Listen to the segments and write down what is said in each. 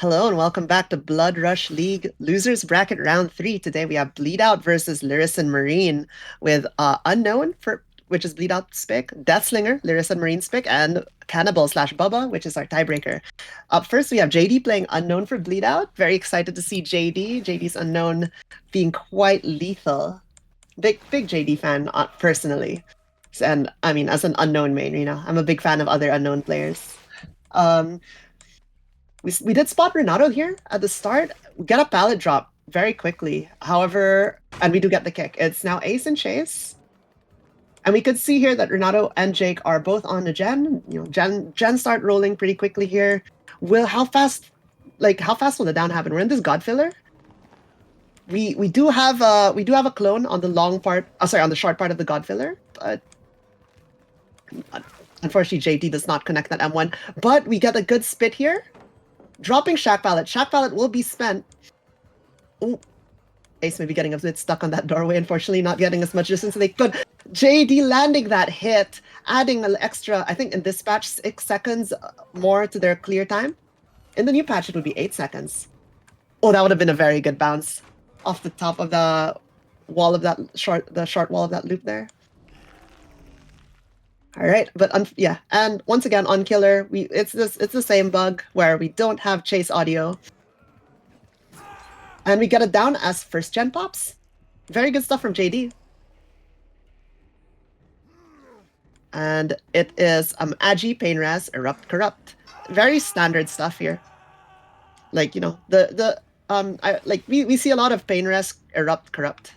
Hello and welcome back to Blood Rush League Losers Bracket Round 3. Today we have Bleedout versus Lirasanmarine with Unknown, for which is Bleedout's pick, Deathslinger, Lirasanmarine's pick, and Cannibal slash Bubba, which is our tiebreaker. Up first, we have JD playing Unknown for Bleedout. Very excited to see JD. JD's Unknown being quite lethal. Big JD fan, personally. And I mean, as an Unknown main, I'm a big fan of other Unknown players. Um, we did spot Renato here at the start. We get a pallet drop very quickly. However, and we do get the kick. It's now Ace and Chase. And we could see here that Renato and Jake are both on the gen. Gen start rolling pretty quickly here. How fast will the down happen? We're in this God filler. We do have a clone on the long part. On the short part of the God filler, but unfortunately JT does not connect that M1. But we get a good spit here. Dropping Shack Pallet. Shack Pallet will be spent. Ooh. Ace may be getting a bit stuck on that doorway, unfortunately, not getting as much distance as they could. JD landing that hit, adding an extra, I think in this patch, 6 seconds more to their clear time. In the new patch, it would be 8 seconds. Oh, that would have been a very good bounce off the top of the wall of that short wall of that loop there. All right, but yeah, and once again on Killer, it's the same bug where we don't have chase audio, and we get it down as first gen pops. Very good stuff from JD, and it is Agi, Pain Raz, Erupt, Corrupt. Very standard stuff here. Like we see a lot of Pain Raz, Erupt, Corrupt.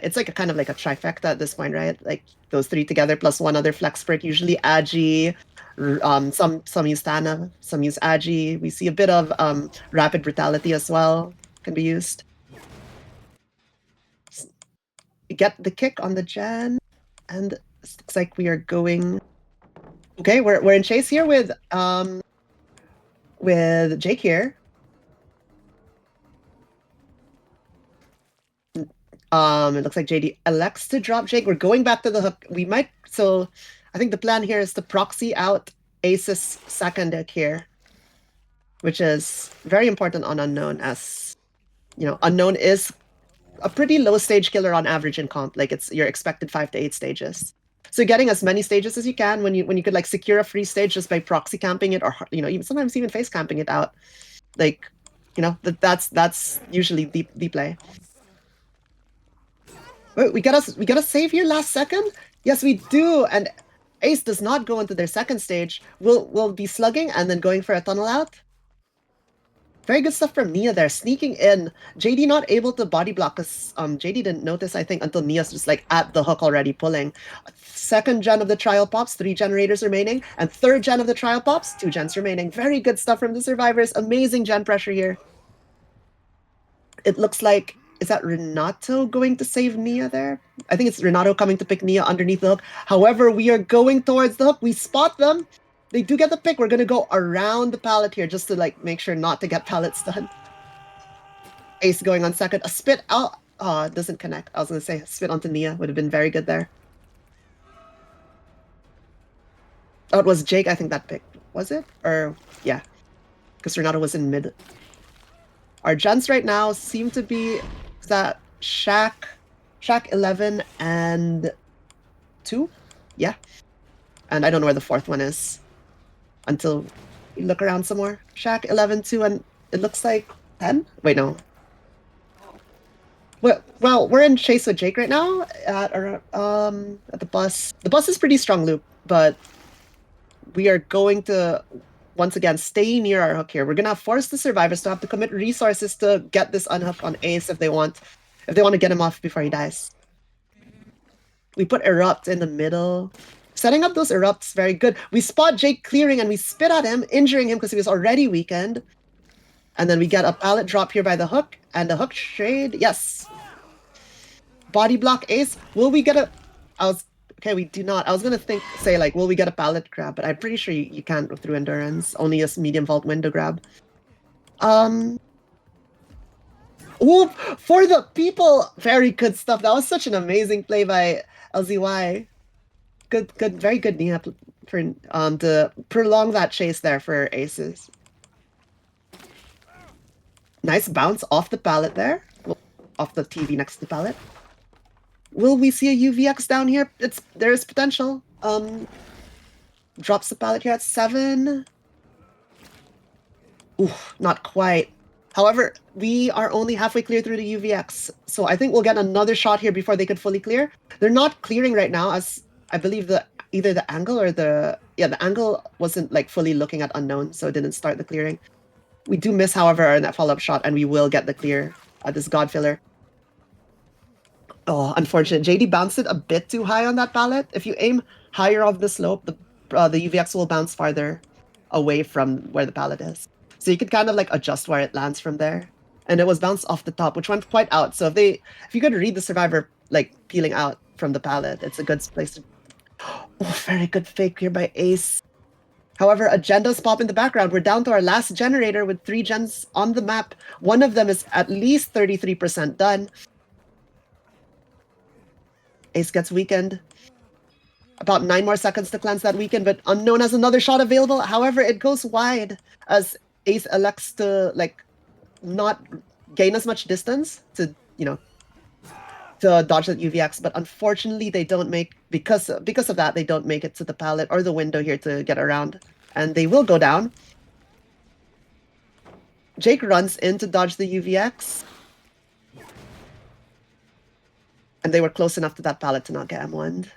It's like a kind of like a trifecta at this point, right? Like those three together plus one other flex brick, usually Agi, some use Tana, some use Agi. We see a bit of Rapid Brutality as well, can be used. We get the kick on the gen, and it looks like we are going. Okay, we're in chase here with Jake here. It looks like JD elects to drop Jake. We're going back to the hook. I think the plan here is to proxy out Ace's second hook here, which is very important on Unknown, as Unknown is a pretty low stage killer on average in comp. Like you're expected 5 to 8 stages. So getting as many stages as you can when you could like secure a free stage just by proxy camping it, or even sometimes even face camping it out. Like, that's usually the play. Wait, we got a save here last second? Yes, we do. And Ace does not go into their second stage. We'll be slugging and then going for a tunnel out. Very good stuff from Nia there, sneaking in. JD not able to body block because JD didn't notice, I think, until Nia's just like at the hook already pulling. Second gen of the trial pops, 3 generators remaining, and third gen of the trial pops, 2 gens remaining. Very good stuff from the survivors. Amazing gen pressure here. It looks like, is that Renato going to save Nia there? I think it's Renato coming to pick Nia underneath the hook. However, we are going towards the hook. We spot them. They do get the pick. We're going to go around the pallet here just to like make sure not to get pallet stun. Ace going on second. A spit out. Oh, it doesn't connect. I was going to say spit onto Nia would have been very good there. Oh, it was Jake, I think, that pick. Was it? Or, yeah. Because Renato was in mid. Our gens right now seem to be that Shack 11 and 2? Yeah. And I don't know where the fourth one is until we look around some more. Shack 11, 2, and it looks like 10? Wait, no. Well, we're in chase with Jake right now at the bus. The bus is pretty strong loop, but we are going to once again stay near our hook here. We're gonna force the survivors to have to commit resources to get this unhook on Ace if they want to get him off before he dies. We put Erupt in the middle. Setting up those Erupts, very good. We spot Jake clearing and we spit at him, injuring him because he was already weakened. And then we get a pallet drop here by the hook, and the hook trade, yes. Body block Ace. Will we get a... Okay, we do not. I was gonna say like, will we get a pallet grab? But I'm pretty sure you can't through endurance. Only a medium vault window grab. Ooh, for the people, very good stuff. That was such an amazing play by LZY. Good, very good Nia for to prolong that chase there for Aces. Nice bounce off the pallet there. Well, off the TV next to the pallet. Will we see a UVX down here? There's potential. Drops the pallet here at 7. Ooh, not quite. However, we are only halfway clear through the UVX, so I think we'll get another shot here before they could fully clear. They're not clearing right now, as I believe either the angle or the angle wasn't like fully looking at unknown, so it didn't start the clearing. We do miss, however, our net follow-up shot, and we will get the clear. This God Filler. Oh, unfortunate. JD bounced it a bit too high on that pallet. If you aim higher off the slope, the UVX will bounce farther away from where the pallet is. So you could kind of like adjust where it lands from there. And it was bounced off the top, which went quite out. So if you could read the survivor like peeling out from the pallet, it's a good place to. Oh, very good fake here by Ace. However, agendas pop in the background. We're down to our last generator with 3 gens on the map. One of them is at least 33% done. Ace gets weakened. About 9 more seconds to cleanse that weaken, but Unknown has another shot available. However, it goes wide as Ace elects to like not gain as much distance to, to dodge that UVX, but unfortunately they don't make, because of that, they don't make it to the pallet or the window here to get around. And they will go down. Jake runs in to dodge the UVX. And they were close enough to that pallet to not get M1'd.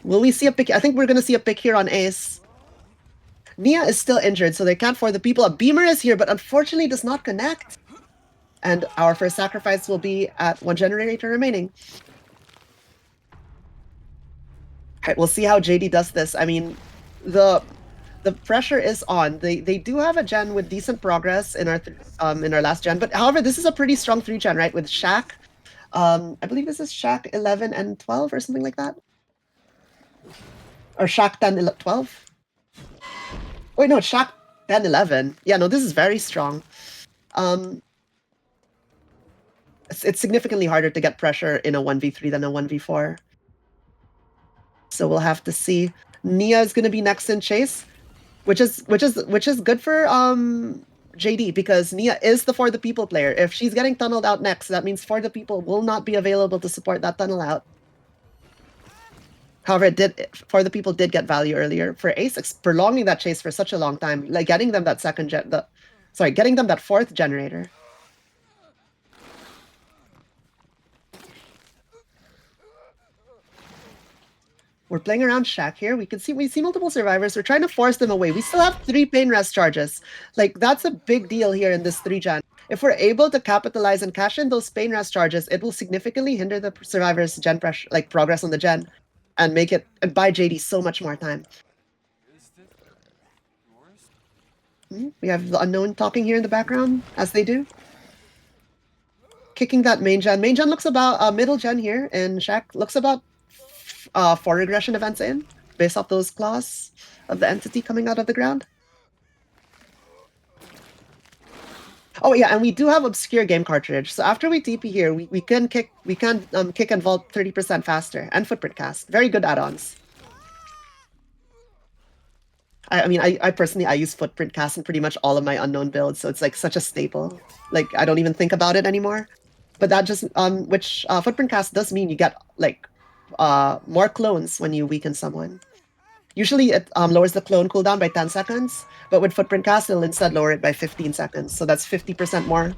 Will we see a pick? I think we're going to see a pick here on Ace. Nia is still injured, so they can't for the people. A Beamer is here, but unfortunately does not connect. And our first sacrifice will be at 1 generator remaining. All right, we'll see how JD does this. I mean, the pressure is on. They do have a gen with decent progress in our last gen, but however, this is a pretty strong 3 gen, right? With Shaq. I believe this is Shaq 11 and 12 or something like that. Or Shaq 10, 12? Wait, no, it's Shaq 10, 11. Yeah, no, this is very strong. It's significantly harder to get pressure in a 1v3 than a 1v4. So we'll have to see. Nia is going to be next in chase, which is good for JD, because Nia is the For the People player. If she's getting tunneled out next, that means For the People will not be available to support that tunnel out. However, For the People did get value earlier. For Ace, prolonging that chase for such a long time, like getting them that getting them that 4th generator. We're playing around Shaq here. We see multiple survivors. We're trying to force them away. We still have 3 pain rest charges. Like, that's a big deal here in this 3 gen. If we're able to capitalize and cash in those pain rest charges, it will significantly hinder the survivors' gen pressure, like progress on the gen, and make it and buy JD so much more time. We have the Unknown talking here in the background, as they do. Kicking that main gen. Main gen looks about middle gen here, and Shaq looks about 4 regression events in, based off those claws of the entity coming out of the ground. Oh yeah, and we do have obscure game cartridge. So after we TP here, we can kick and vault 30% faster, and footprint cast. Very good add-ons. I mean, I personally use footprint cast in pretty much all of my Unknown builds, so it's like such a staple. Like, I don't even think about it anymore. But that just footprint cast does mean you get like more clones when you weaken someone. Usually it lowers the clone cooldown by 10 seconds, but with footprint cast, it'll instead lower it by 15 seconds. So that's 50% more.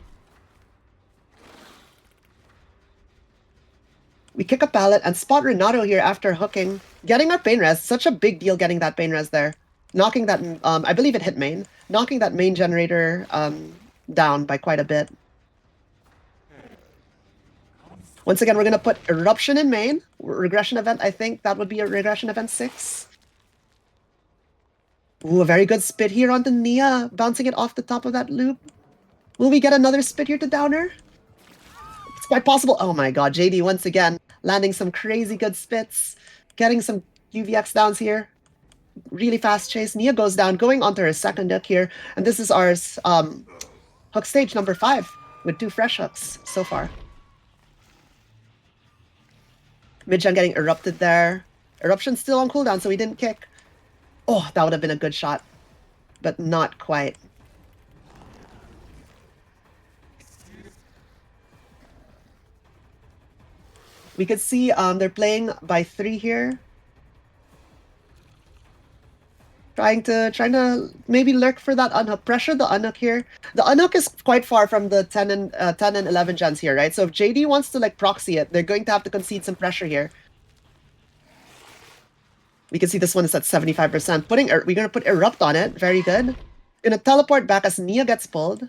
We kick a pallet and spot Renato here after hooking. Getting our pain res, such a big deal getting that pain res there. Knocking that, I believe it hit main. Knocking that main generator down by quite a bit. Once again, we're going to put Eruption in main. Regression event, I think that would be a regression event 6. Ooh, a very good spit here onto Nia, bouncing it off the top of that loop. Will we get another spit here to downer? It's quite possible. Oh my god, JD once again landing some crazy good spits. Getting some UVX downs here. Really fast chase. Nia goes down, going onto her second hook here. And this is our hook stage number 5 with 2 fresh hooks so far. Midgen getting erupted there. Eruption's still on cooldown, so we didn't kick. Oh, that would have been a good shot. But not quite. We could see they're playing by 3 here. Trying to maybe lurk for that unhook. Pressure the unhook here. The unhook is quite far from the 10 and 11 gens here, right? So if JD wants to like proxy it, they're going to have to concede some pressure here. We can see this one is at 75%. We're gonna put Erupt on it. Very good. Gonna teleport back as Nia gets pulled.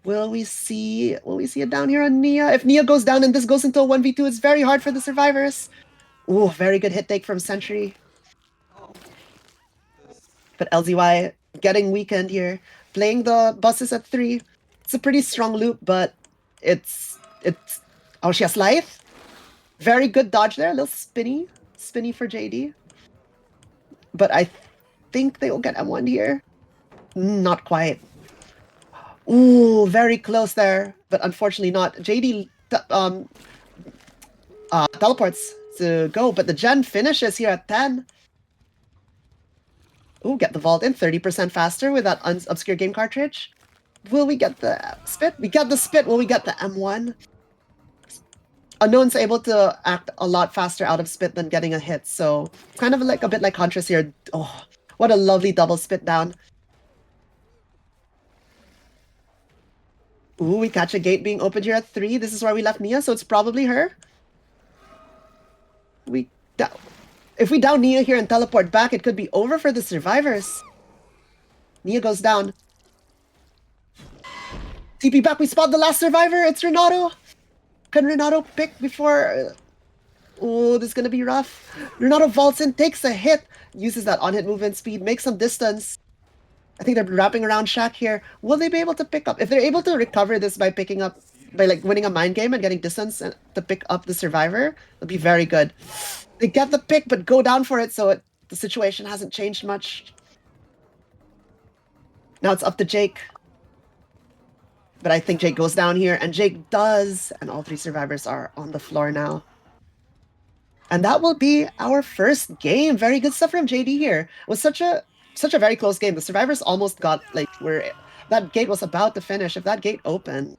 Will we see it down here on Nia? If Nia goes down and this goes into a 1v2, it's very hard for the survivors. Ooh, very good hit take from Sentry. But LZY getting weakened here. Playing the buses at 3. It's a pretty strong loop, but it's oh, she has life. Very good dodge there. A little spinny for JD. But I think they will get M1 here. Not quite. Ooh, very close there, but unfortunately not. JD teleports to go, but the gen finishes here at 10. Ooh, get the vault in 30% faster with that obscure game cartridge. Will we get the spit? We got the spit. Will we get the M1? Unknown's able to act a lot faster out of spit than getting a hit, so it's kind of like a bit like Huntress here. Oh, what a lovely double spit down. Ooh, we catch a gate being opened here at 3. This is where we left Nia, so it's probably her. If we down Nia here and teleport back, it could be over for the survivors. Nia goes down. TP back, we spot the last survivor. It's Renato. Can Renato pick before... Oh, this is gonna be rough. Renato vaults in, takes a hit, uses that on-hit movement speed, makes some distance. I think they're wrapping around Shaq here. Will they be able to pick up? If they're able to recover this by picking up, by like winning a mind game and getting distance to pick up the survivor, it'll be very good. They get the pick, but go down for it, so the situation hasn't changed much. Now it's up to Jake. But I think Jake goes down here, and Jake does, and all 3 survivors are on the floor now. And that will be our first game. Very good stuff from JD here. It was such a very close game. The survivors almost got that gate was about to finish. If that gate opened,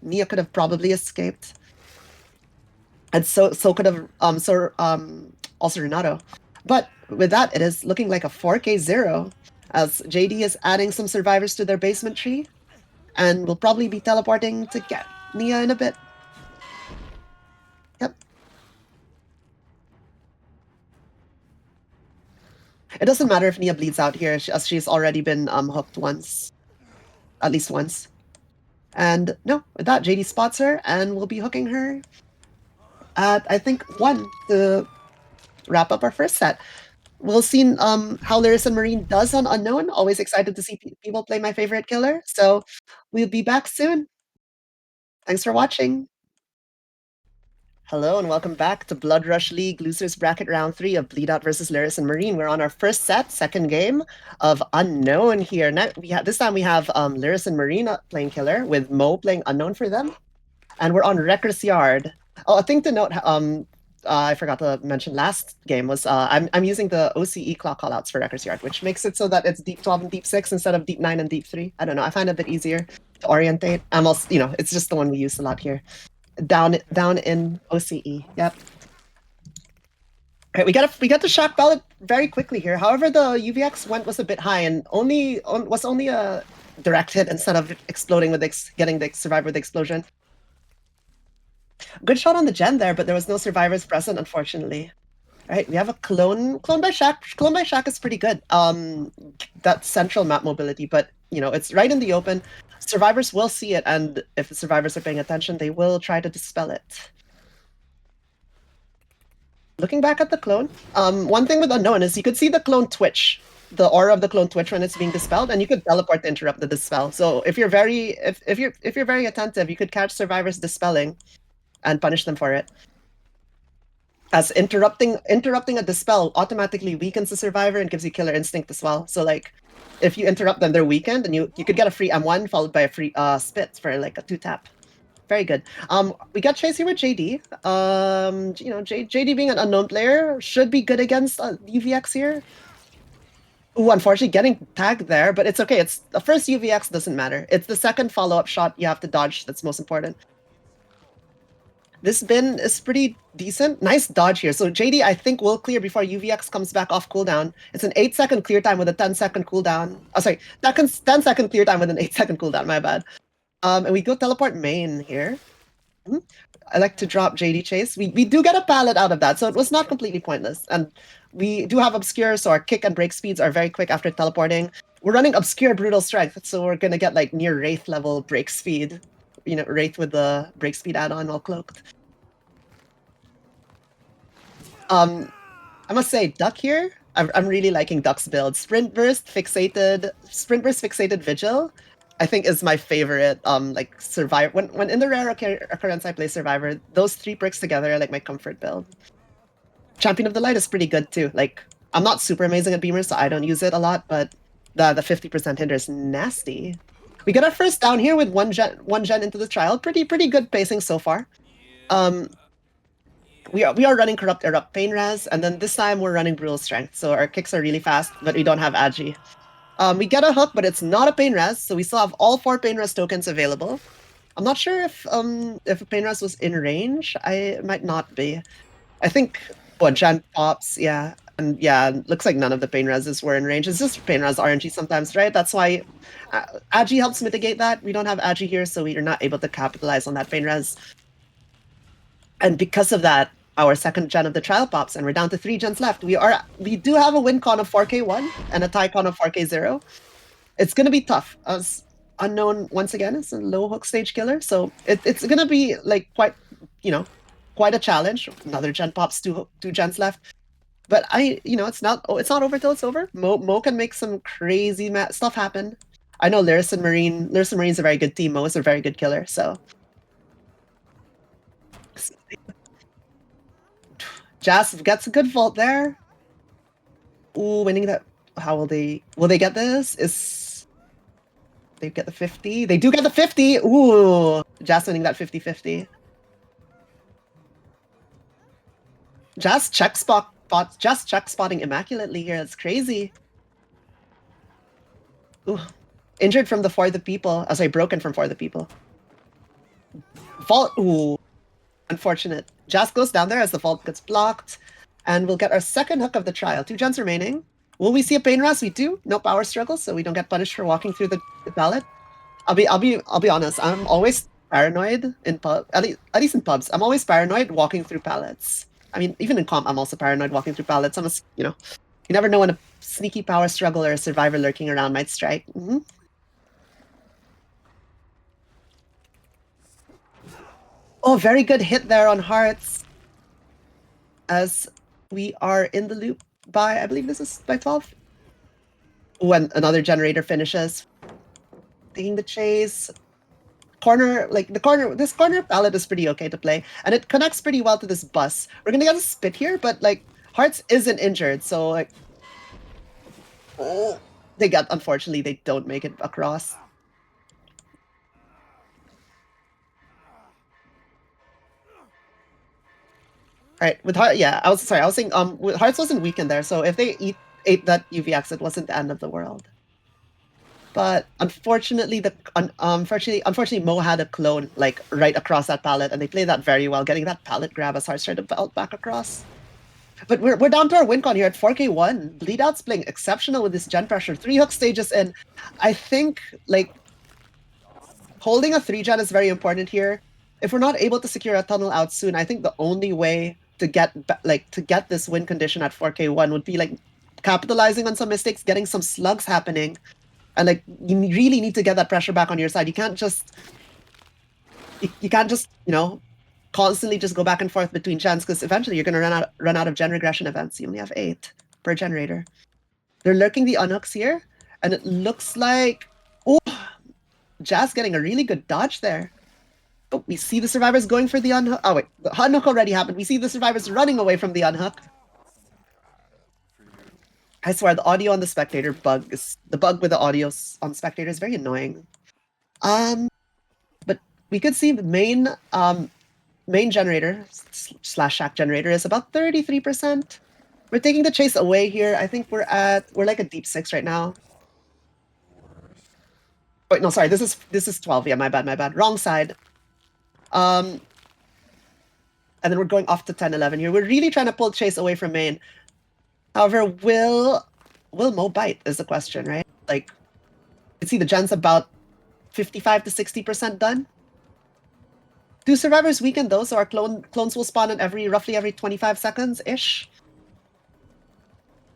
Nia could have probably escaped. And so could have also Renato. But with that, it is looking like a 4K0 as JD is adding some survivors to their basement tree. And we'll probably be teleporting to get Nia in a bit. Yep. It doesn't matter if Nia bleeds out here, as she's already been hooked once. At least once. And no, with that, JD spots her, and we'll be hooking her at, I think, 1 to wrap up our first set. We'll see how Lirasanmarine does on Unknown. Always excited to see people play my favorite killer. So we'll be back soon. Thanks for watching. Hello and welcome back to Blood Rush League Losers Bracket Round 3 of Bleedout versus Lirasanmarine. We're on our first set, second game of Unknown here. Now, this time we have Lirasanmarine playing killer with Mo playing Unknown for them. And we're on Wrecker's Yard. Oh, a thing to note, I forgot to mention last game was I'm using the OCE clock callouts for Wrecker's Yard, which makes it so that it's deep 12 and deep 6 instead of deep 9 and deep 3. I don't know, I find it a bit easier to orientate. I'm also, it's just the one we use a lot here. Down in OCE. Yep. Okay, we got the shock ballot very quickly here. However, the UVX was a bit high and was only a direct hit instead of exploding with getting the survivor with the explosion. Good shot on the gen there, but there was no survivors present, unfortunately. All right, we have a clone by Shaq. Clone by Shaq is pretty good. That central map mobility, but it's right in the open. Survivors will see it, and if the survivors are paying attention, they will try to dispel it. Looking back at the clone, one thing with Unknown is you could see the clone twitch, the aura of the clone twitch when it's being dispelled, and you could teleport to interrupt the dispel. So if you're very attentive, you could catch survivors dispelling and punish them for it. As interrupting a dispel automatically weakens the survivor and gives you killer instinct as well. So like, if you interrupt them, they're weakened, and you could get a free M1 followed by a free spit for like a 2-tap. Very good. We got Chase here with JD. JD being an Unknown player should be good against UVX here. Ooh, unfortunately getting tagged there, but it's okay. It's the first UVX doesn't matter. It's the second follow-up shot you have to dodge that's most important. This bin is pretty decent. Nice dodge here. So JD, I think, will clear before UVX comes back off cooldown. It's an 8-second clear time with a 10-second cooldown. Oh, sorry, 10-second clear time with an 8-second cooldown, my bad. And we go teleport main here. I like to drop JD Chase. We do get a pallet out of that, so it was not completely pointless. And we do have Obscure, so our kick and break speeds are very quick after teleporting. We're running Obscure Brutal Strength, so we're gonna get like near Wraith level break speed. You know, Wraith with the break speed add-on all cloaked. I must say, Duck here, I'm really liking Duck's build. Sprint Burst Fixated Vigil, I think is my favorite. Like Survivor. When in the rare occurrence I play Survivor, those 3 perks together are like my comfort build. Champion of the Light is pretty good too. Like I'm not super amazing at beamers, so I don't use it a lot, but the 50% hinder is nasty. We got our first down here with one gen into the trial. Pretty good pacing so far. We are running Corrupt Erupt Pain Res, and then this time we're running Brutal Strength, so our kicks are really fast, but we don't have Agi. We get a hook, but it's not a Pain Res, so we still have all 4 Pain Res tokens available. I'm not sure if a Pain Res was in range. It might not be. I think what Gen pops, yeah. And yeah, looks like none of the Pain Reses were in range. It's just Pain Res RNG sometimes, right? That's why Agi helps mitigate that. We don't have Agi here, so we are not able to capitalize on that Pain Res. And because of that, our second gen of the trial pops, and we're down to 3 gens left. We do have a win con of 4K1 and a tie con of 4K0. It's gonna be tough. As Unknown once again is a low hook stage killer, so it's gonna be like quite a challenge. Another gen pops, 2 gens left. But it's not over till it's over. Mo can make some crazy stuff happen. I know Lirasanmarine's a very good team. Mo is a very good killer, so. Jazz gets a good vault there. Ooh, winning that. How will they get this? They get the 50. They do get the 50. Ooh, Jazz winning that 50-50. Jazz check spotting immaculately here. That's crazy. Ooh, injured from the For the People. Oh, sorry, broken from For the People. Vault. Ooh, unfortunate. Jazz goes down there as the vault gets blocked, and we'll get our second hook of the trial. 2 gens remaining. Will we see a Pain Res? We do. No power struggle, so we don't get punished for walking through the pallet. I'll be honest. I'm always paranoid in at least in pubs. I'm always paranoid walking through pallets. I mean, even in comp, I'm also paranoid walking through pallets. You never know when a sneaky power struggle or a survivor lurking around might strike. Oh, very good hit there on Hearts. As we are in the loop by, I believe this is by 12. When another generator finishes. Taking the chase. This corner pallet is pretty okay to play. And it connects pretty well to this bus. We're gonna get a spit here, but like, Hearts isn't injured, so like... Oh, unfortunately, they don't make it across. Alright, with Heart, yeah, I was saying, Hearts wasn't weakened there, so if they ate that UVX, it wasn't the end of the world. But unfortunately, unfortunately, Mo had a clone like right across that pallet, and they played that very well, getting that pallet grab as Hearts tried to belt back across. But we're down to our win con here at 4K1. Bleedout's playing exceptional with this gen pressure. 3 hook stages in. I think like holding a 3 gen is very important here. If we're not able to secure a tunnel out soon, I think the only way to get this win condition at 4K1 would be like capitalizing on some mistakes, getting some slugs happening, and like you really need to get that pressure back on your side. You can't just constantly just go back and forth between gens, because eventually you're gonna run out of gen regression events. You only have 8 per generator. They're lurking the unhooks here, and it looks like Jazz getting a really good dodge there. Oh, we see the survivors going for the unhook. Oh wait, the unhook already happened. We see the survivors running away from the unhook. I swear the audio on the spectator bug is the bug with the audio on spectator is very annoying. But we could see the main generator / shack generator is about 33%. We're taking the chase away here. I think we're like a deep 6 right now. Wait, no, sorry, this is 12. Yeah, my bad. Wrong side. And then we're going off to 10-11 here. We're really trying to pull Chase away from main. However, will Mo bite is the question, right? Like, you see the gen's about 55 to 60% done. Do survivors weaken though? So our clones will spawn in roughly every 25 seconds-ish?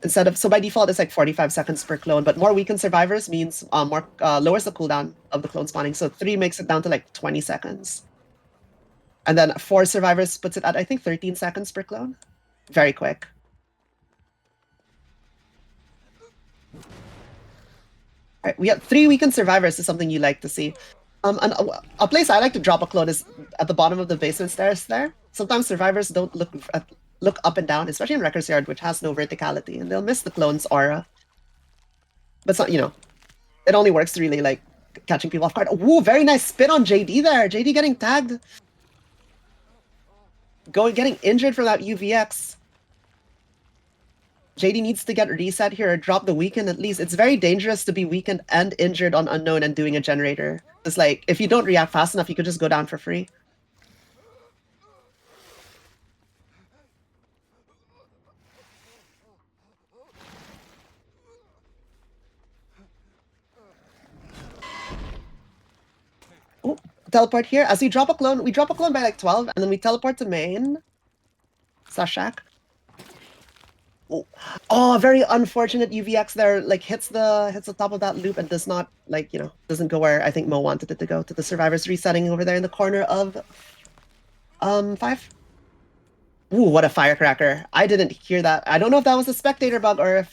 Instead of, so by default it's like 45 seconds per clone, but more weakened survivors means more lowers the cooldown of the clone spawning. So 3 makes it down to like 20 seconds. And then 4 survivors puts it at, I think, 13 seconds per clone. Very quick. All right, we have 3 weakened survivors is something you like to see. And a place I like to drop a clone is at the bottom of the basement stairs there. Sometimes survivors don't look up and down, especially in Wrecker's Yard, which has no verticality, and they'll miss the clone's aura. But it's not, you know, it only works really like catching people off guard. Ooh, very nice spin on JD there. JD getting tagged. Getting injured from that UVX. JD needs to get reset here or drop the weaken at least. It's very dangerous to be weakened and injured on Unknown and doing a generator. It's like, if you don't react fast enough, you could just go down for free. Ooh, teleport here. As we drop a clone by like 12, and then we teleport to main. Sashak. Oh, very unfortunate UVX there, like hits the top of that loop and does not, like, you know, doesn't go where I think Mo wanted it to go, to the survivors resetting over there in the corner of 5. Ooh, what a firecracker. I didn't hear that. I don't know if that was a spectator bug or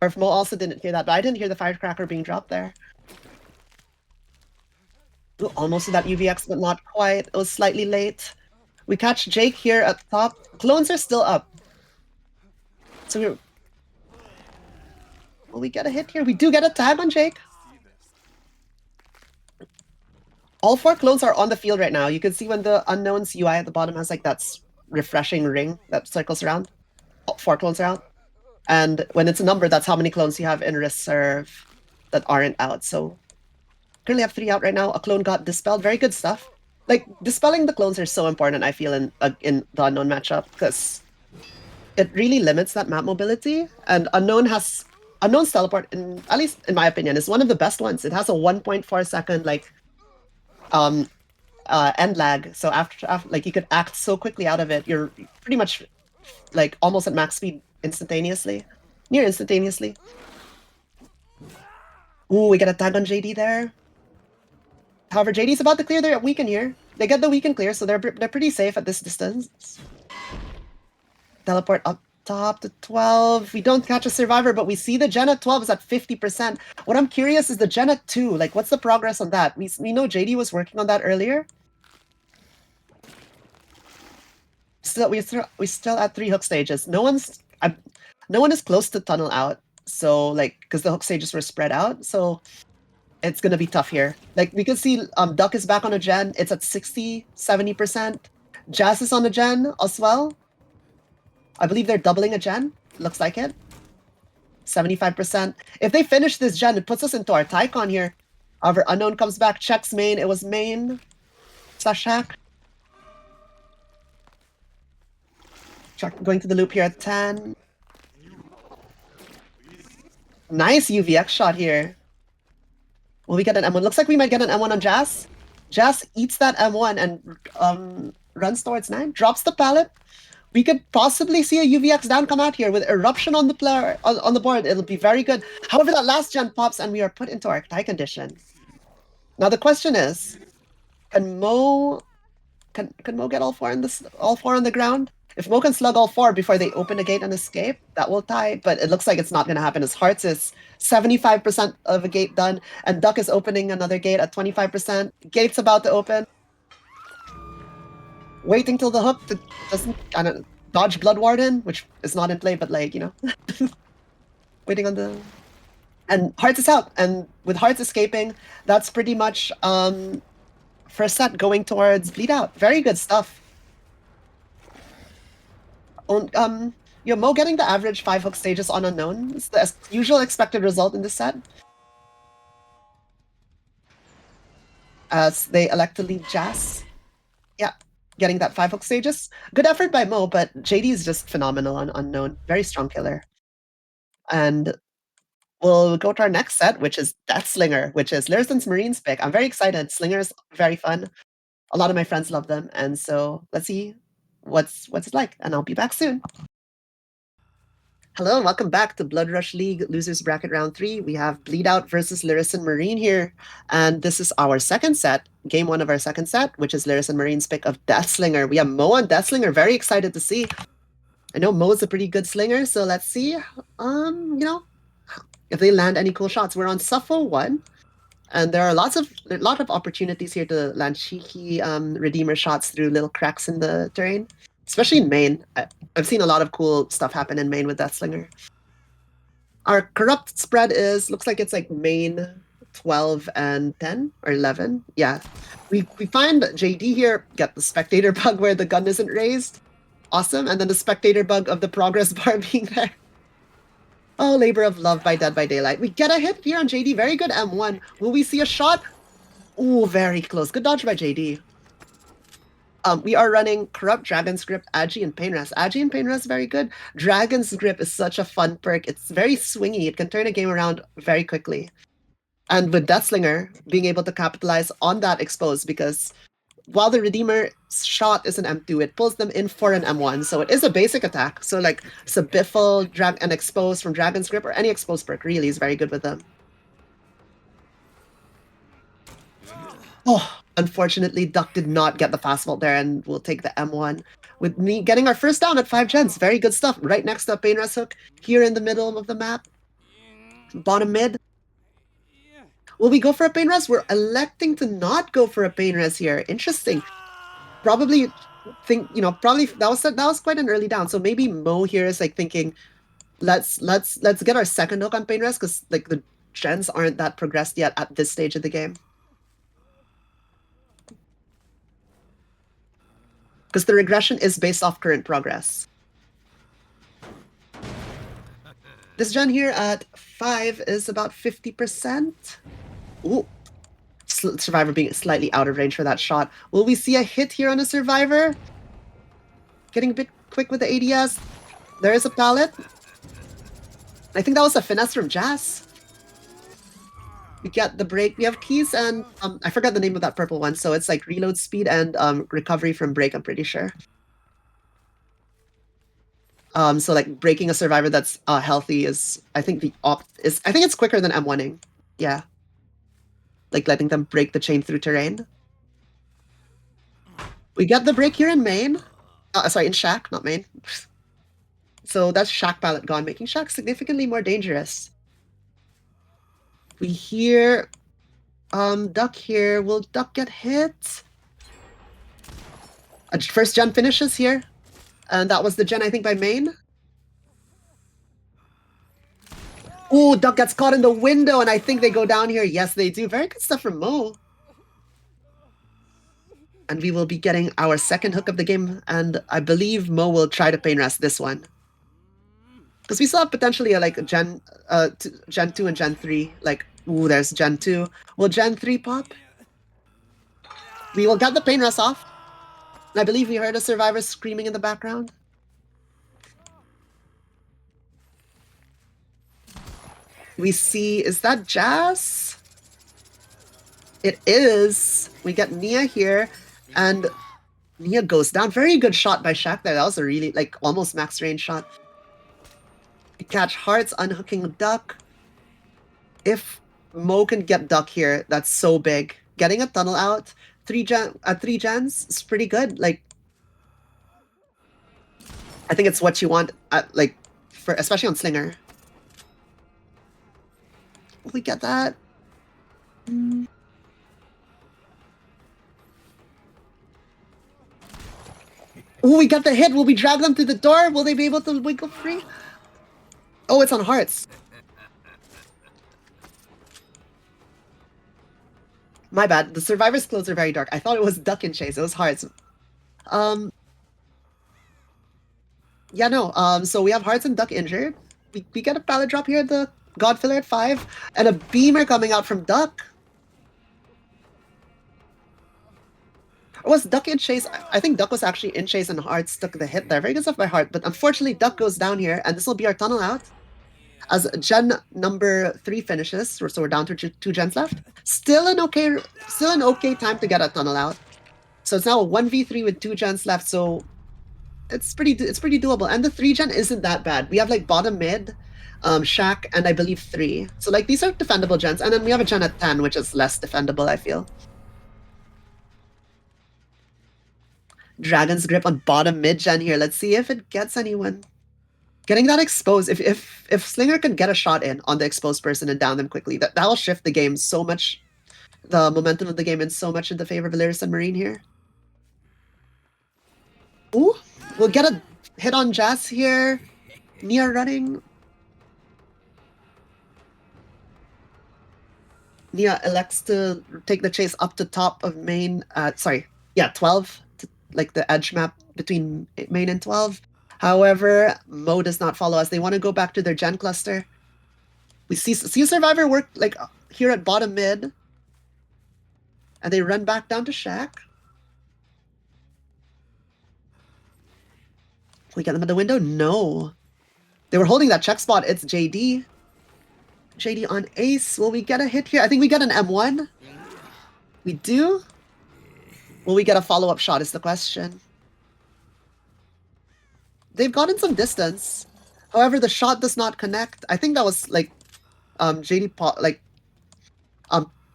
if Mo also didn't hear that, but I didn't hear the firecracker being dropped there. Ooh, almost to that UVX, but not quite. It was slightly late. We catch Jake here at top. Clones are still up. So will we get a hit here? We do get a tag on Jake. All 4 clones are on the field right now. You can see when the Unknown's UI at the bottom has like that refreshing ring that circles around. All 4 clones are out. And when it's a number, that's how many clones you have in reserve that aren't out. So currently have 3 out right now. A clone got dispelled. Very good stuff. Like, dispelling the clones are so important, I feel, in the Unknown matchup, because it really limits that map mobility. And Unknown's teleport, at least in my opinion, is one of the best ones. It has a 1.4 second like end lag. So after like you could act so quickly out of it, you're pretty much like almost at max speed instantaneously, near instantaneously. Ooh, we get a tag on JD there. However, JD's about to clear their weaken here. They get the weaken clear, so they're pretty safe at this distance. Teleport up top to 12. We don't catch a survivor, but we see the gen at 12 is at 50%. What I'm curious is the gen at 2. Like, what's the progress on that? We know JD was working on that earlier. We're still at 3 hook stages. No one is close to tunnel out. So like, because the hook stages were spread out, so it's gonna be tough here. Like we can see, Duck is back on a gen. It's at 60, 70%. Jazz is on a gen as well. I believe they're doubling a gen. Looks like it. 75%. If they finish this gen, it puts us into our Tycon here. However, Unknown comes back, checks main. It was main. Sashak. Going to the loop here at 10. Nice UVX shot here. Will we get an M1? Looks like we might get an M1 on Jazz. Jazz eats that M1 and runs towards 9. Drops the pallet. We could possibly see a UVX down come out here with Eruption on the player on the board. It'll be very good. However, that last gen pops and we are put into our tie condition. Now the question is, can Mo get all 4 on the ground? If Mo can slug all 4 before they open a gate and escape, that will tie. But it looks like it's not going to happen. As Hearts is 75% of a gate done, and Duck is opening another gate at 25%. Gate's about to open. Waiting till the hook doesn't kind of dodge Blood Warden, which is not in play, but like, you know, waiting on the. And Hearts is out, and with Hearts escaping, that's pretty much first set going towards Bleedout. Very good stuff. Mo getting the average 5 hook stages on Unknown. It's the usual expected result in this set. As they elect to leave Jazz. Yeah. getting that 5 hook stages. Good effort by Mo, but JD is just phenomenal on Unknown. Very strong killer. And we'll go to our next set, which is Death Slinger, which is Lirasanmarine's pick. I'm very excited. Slinger's very fun. A lot of my friends love them, and so let's see what's it like, and I'll be back soon. Hello and welcome back to Blood Rush League Losers Bracket Round 3. We have Bleedout versus Lirasanmarine here, and this is our second set, game 1 of our second set, which is Lirasanmarine's pick of Death Slinger. We have Mo on Death Slinger, very excited to see. I know Mo's a pretty good slinger, so let's see, if they land any cool shots. We're on Suffo 1, and there are a lot of opportunities here to land cheeky Redeemer shots through little cracks in the terrain, especially in main. I've seen a lot of cool stuff happen in main with Death Slinger. Our corrupt spread looks like it's like main 12 and 10 or 11. Yeah. We find JD here, get the spectator bug where the gun isn't raised. Awesome. And then the spectator bug of the progress bar being there. Oh, Labor of Love by Dead by Daylight. We get a hit here on JD. Very good M1. Will we see a shot? Ooh, very close. Good dodge by JD. We are running Corrupt, Dragon's Grip, Agi, and Painrest. Agi and Painrest, very good. Dragon's Grip is such a fun perk. It's very swingy. It can turn a game around very quickly. And with Deathslinger, being able to capitalize on that expose, because while the Redeemer shot is an M2, it pulls them in for an M1, so it is a basic attack. So like Sabiffle, Drag, and Expose from Dragon's Grip, or any Expose perk really is very good with them. Oh, unfortunately, Duck did not get the fast vault there, and we'll take the M1. With me getting our first down at 5 gens. Very good stuff. Right next to Painrest Hook, here in the middle of the map. Bottom mid. Will we go for a Painrest? We're electing to not go for a Painrest here. Interesting. Probably probably that was quite an early down. So maybe Mo here is like thinking, let's get our second hook on Painrest, because like the gens aren't that progressed yet at this stage of the game. Because the regression is based off current progress. This gen here at 5 is about 50%. Ooh. Survivor being slightly out of range for that shot. Will we see a hit here on a Survivor? Getting a bit quick with the ADS. There is a pallet. I think that was a finesse from Jazz. We get the break. We have keys and I forgot the name of that purple one. So it's like reload speed and recovery from break, I'm pretty sure. So like breaking a Survivor that's healthy is, I think I think it's quicker than M1ing. Yeah. Like letting them break the chain through terrain. We get the break here in main. Sorry, in Shack, not main. So that's Shack pallet gone, making Shack significantly more dangerous. We hear Duck here. Will Duck get hit? First gen finishes here. And that was the gen, I think, by main. Ooh, Duck gets caught in the window, and I think they go down here. Yes, they do. Very good stuff from Mo. And we will be getting our second hook of the game, and I believe Mo will try to Painrest this one. Because we saw potentially like Gen 2 and Gen 3. Like, ooh, there's Gen 2. Will Gen 3 pop? We will get the Painrest off. And I believe we heard a Survivor screaming in the background. We see, is that Jazz? It is. We get Nia here, and Nia goes down. Very good shot by Shaq there. That was a really, like, almost max range shot. We catch Hearts, unhooking Duck. If Mo can get Duck here, that's so big. Getting a tunnel out, 3 gens is pretty good. Like, I think it's what you want, especially on Slinger. We get that. Oh, we got the hit. Will we drag them through the door? Will they be able to wiggle free? Oh, it's on Hearts. My bad. The Survivor's clothes are very dark. I thought it was Duck and Chase. It was Hearts. Yeah, no. So we have Hearts and Duck injured. We get a pallet drop here at the Godfiller at 5, and a Beamer coming out from Duck. Or was Duck in chase? I think Duck was actually in chase and Hearts took the hit there. Very good stuff by Heart, but unfortunately Duck goes down here, and this will be our tunnel out. As gen number 3 finishes, so we're down to 2 gens left. Still an okay time to get a tunnel out. So it's now a 1v3 with 2 gens left, so it's pretty doable. And the 3 gen isn't that bad. We have like bottom mid, Shack, and I believe 3. So like these are defendable gens, and then we have a gen at 10, which is less defendable, I feel. Dragon's Grip on bottom mid gen here. Let's see if it gets anyone. Getting that exposed, if Slinger could get a shot in on the exposed person and down them quickly, that will shift the game so much, the momentum of the game, and so much in the favor of Lirasanmarine here. Ooh, we'll get a hit on Jazz here. Nia running. Nia elects to take the chase up to top of main. 12, to, like the edge map between main and 12. However, Mo does not follow us. They want to go back to their gen cluster. We see Survivor work like here at bottom mid. And they run back down to Shack. We get them at the window? No. They were holding that check spot. It's JD. JD on Ace. Will we get a hit here? I think we get an M1. We do? Will we get a follow-up shot is the question. They've gotten some distance. However, the shot does not connect. I think that was like JD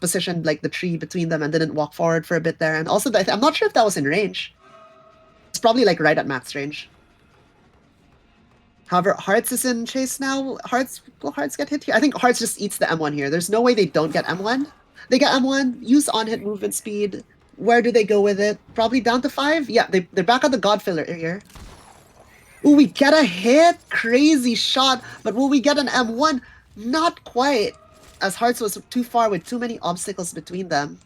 positioned like the tree between them and didn't walk forward for a bit there. And also, I'm not sure if that was in range. It's probably like right at max range. However, Hearts is in chase now. Will Hearts get hit here? I think Hearts just eats the M1 here. There's no way they don't get M1. They get M1, use on-hit movement speed. Where do they go with it? Probably down to 5? Yeah, they're back on the God Filler here. Ooh, we get a hit! Crazy shot, but will we get an M1? Not quite, as Hearts was too far with too many obstacles between them.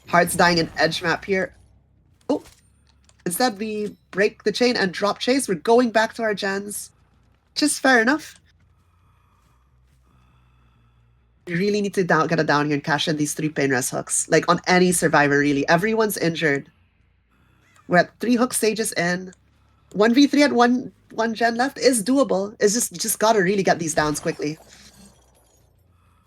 Hearts dying in edge map here. Oh, instead we break the chain and drop chase. We're going back to our gens. Just fair enough. You really need to get a down here and cash in these 3 pain rest hooks. Like on any survivor, really. Everyone's injured. We're at 3 hook stages in. 1v3 at one gen left is doable. It's just gotta really get these downs quickly.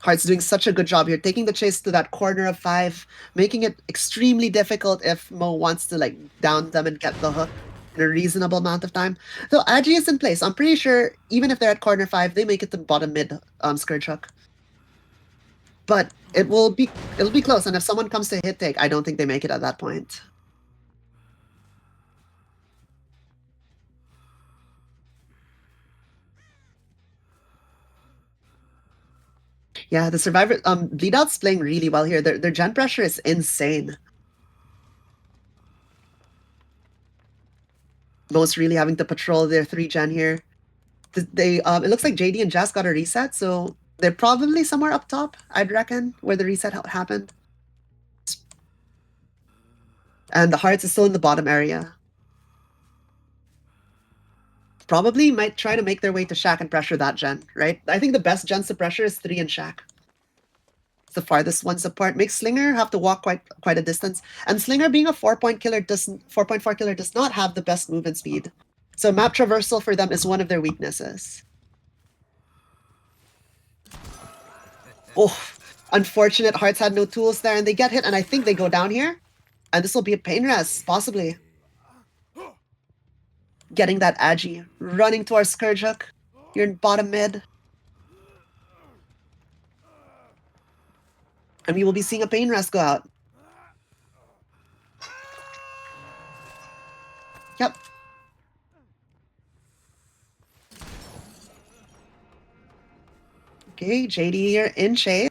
Heart's doing such a good job here, taking the chase to that corner of 5, making it extremely difficult if Mo wants to like down them and get the hook in a reasonable amount of time. So Agi is in place. I'm pretty sure even if they're at corner 5, they make it to bottom mid Scourge hook. But it'll be close, and if someone comes to hit take, I don't think they make it at that point. Yeah, the Survivor Bleedout's playing really well here. Their gen pressure is insane. Mo's really having to patrol their 3 gen here. It looks like JD and Jazz got a reset, so they're probably somewhere up top, I'd reckon, where the reset happened. And the Hearts is still in the bottom area. Probably might try to make their way to Shack and pressure that gen, right? I think the best gens to pressure is 3 and Shack. It's the farthest ones apart. Makes Slinger have to walk quite a distance. And Slinger being a 4-point killer 4.4 killer does not have the best movement speed. So map traversal for them is one of their weaknesses. Oh, unfortunate. Hearts had no tools there, and they get hit, and I think they go down here. And this will be a pain rest, possibly. Getting that Agi. Running to our Scourge hook. You're in bottom mid. And we will be seeing a pain rest go out. Yep. Okay, JD here in chase.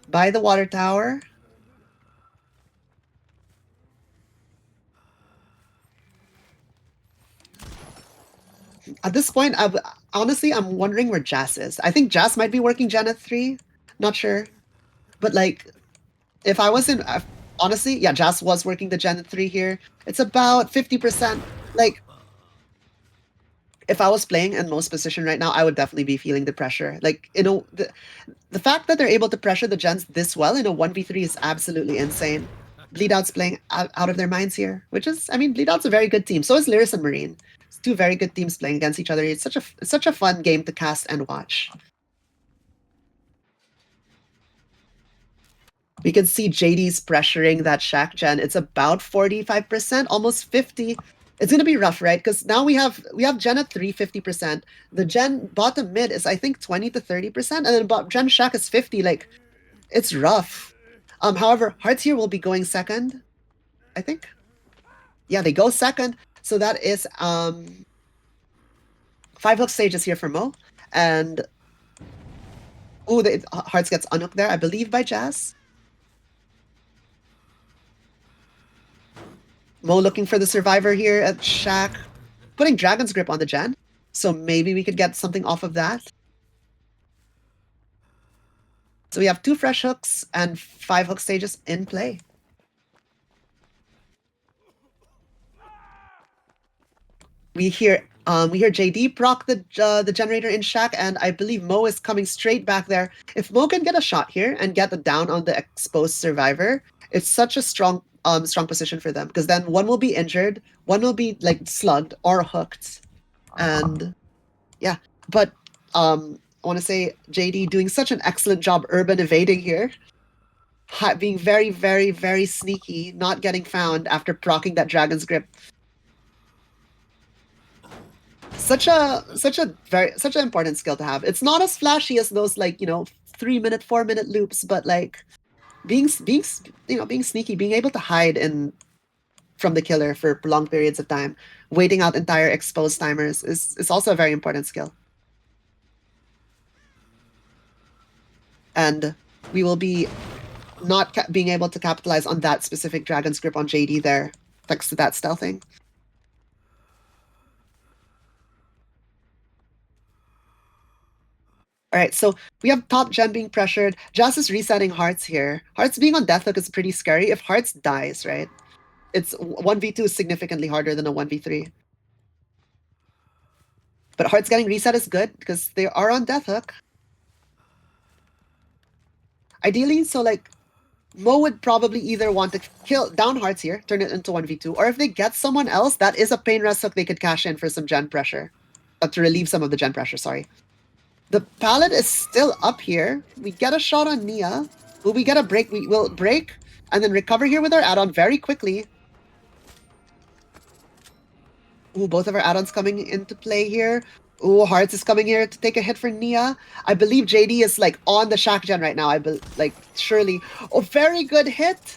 By the water tower. At this point, honestly, I'm wondering where Jazz is. I think Jazz might be working Gen at 3. Not sure. But like, if I wasn't... honestly, yeah, Jazz was working the Gen at 3 here. It's about 50%. Like, if I was playing in most position right now, I would definitely be feeling the pressure. Like, the fact that they're able to pressure the gens this well in a 1v3 is absolutely insane. Bleedout's playing out of their minds here, which is, I mean, Bleedout's a very good team. So is Lirasanmarine. It's two very good teams playing against each other. It's such a fun game to cast and watch. We can see JD's pressuring that Shack gen. It's about 45%, almost 50. It's gonna be rough, right? Because now we have Gen at 50%. The Gen bottom mid is I think 20 to 30%, and then Gen Shack is 50. Like, it's rough. However, Hearts here will be going second, I think. Yeah, they go second. So that is 5 hook stages here for Mo. And Hearts gets unhooked there, I believe, by Jazz. Mo looking for the survivor here at Shack, putting Dragon's Grip on the gen. So maybe we could get something off of that. So we have 2 fresh hooks and 5 hook stages in play. We hear JD proc the generator in Shack, and I believe Mo is coming straight back there. If Mo can get a shot here and get the down on the exposed survivor, it's such a strong position for them, because then one will be injured, one will be like slugged or hooked, and yeah. But I want to say JD doing such an excellent job urban evading here, being very, very, very sneaky, not getting found after proccing that Dragon's Grip. Such an important skill to have. It's not as flashy as those, like, 3-minute, 4-minute loops, but like being sneaky, being able to hide from the killer for prolonged periods of time, waiting out entire exposed timers is also a very important skill. And we will be not being able to capitalize on that specific Dragon's Grip on JD there, thanks to that stealthing. All right, so we have top gen being pressured. Jazz is resetting Hearts here. Hearts being on Deathhook is pretty scary. If Hearts dies, right? It's 1v2 is significantly harder than a 1v3. But Hearts getting reset is good because they are on Deathhook. Ideally, so like Mo would probably either want to kill down Hearts here, turn it into 1v2, or if they get someone else, that is a Pain Rest hook they could cash in for some gen pressure. To relieve some of the gen pressure, sorry. The pallet is still up here. We get a shot on Nia. Will we get a break? We will break and then recover here with our add-on very quickly. Ooh, both of our add-ons coming into play here. Ooh, Hearts is coming here to take a hit for Nia. I believe JD is like on the Shack gen right now. Surely. Oh, very good hit.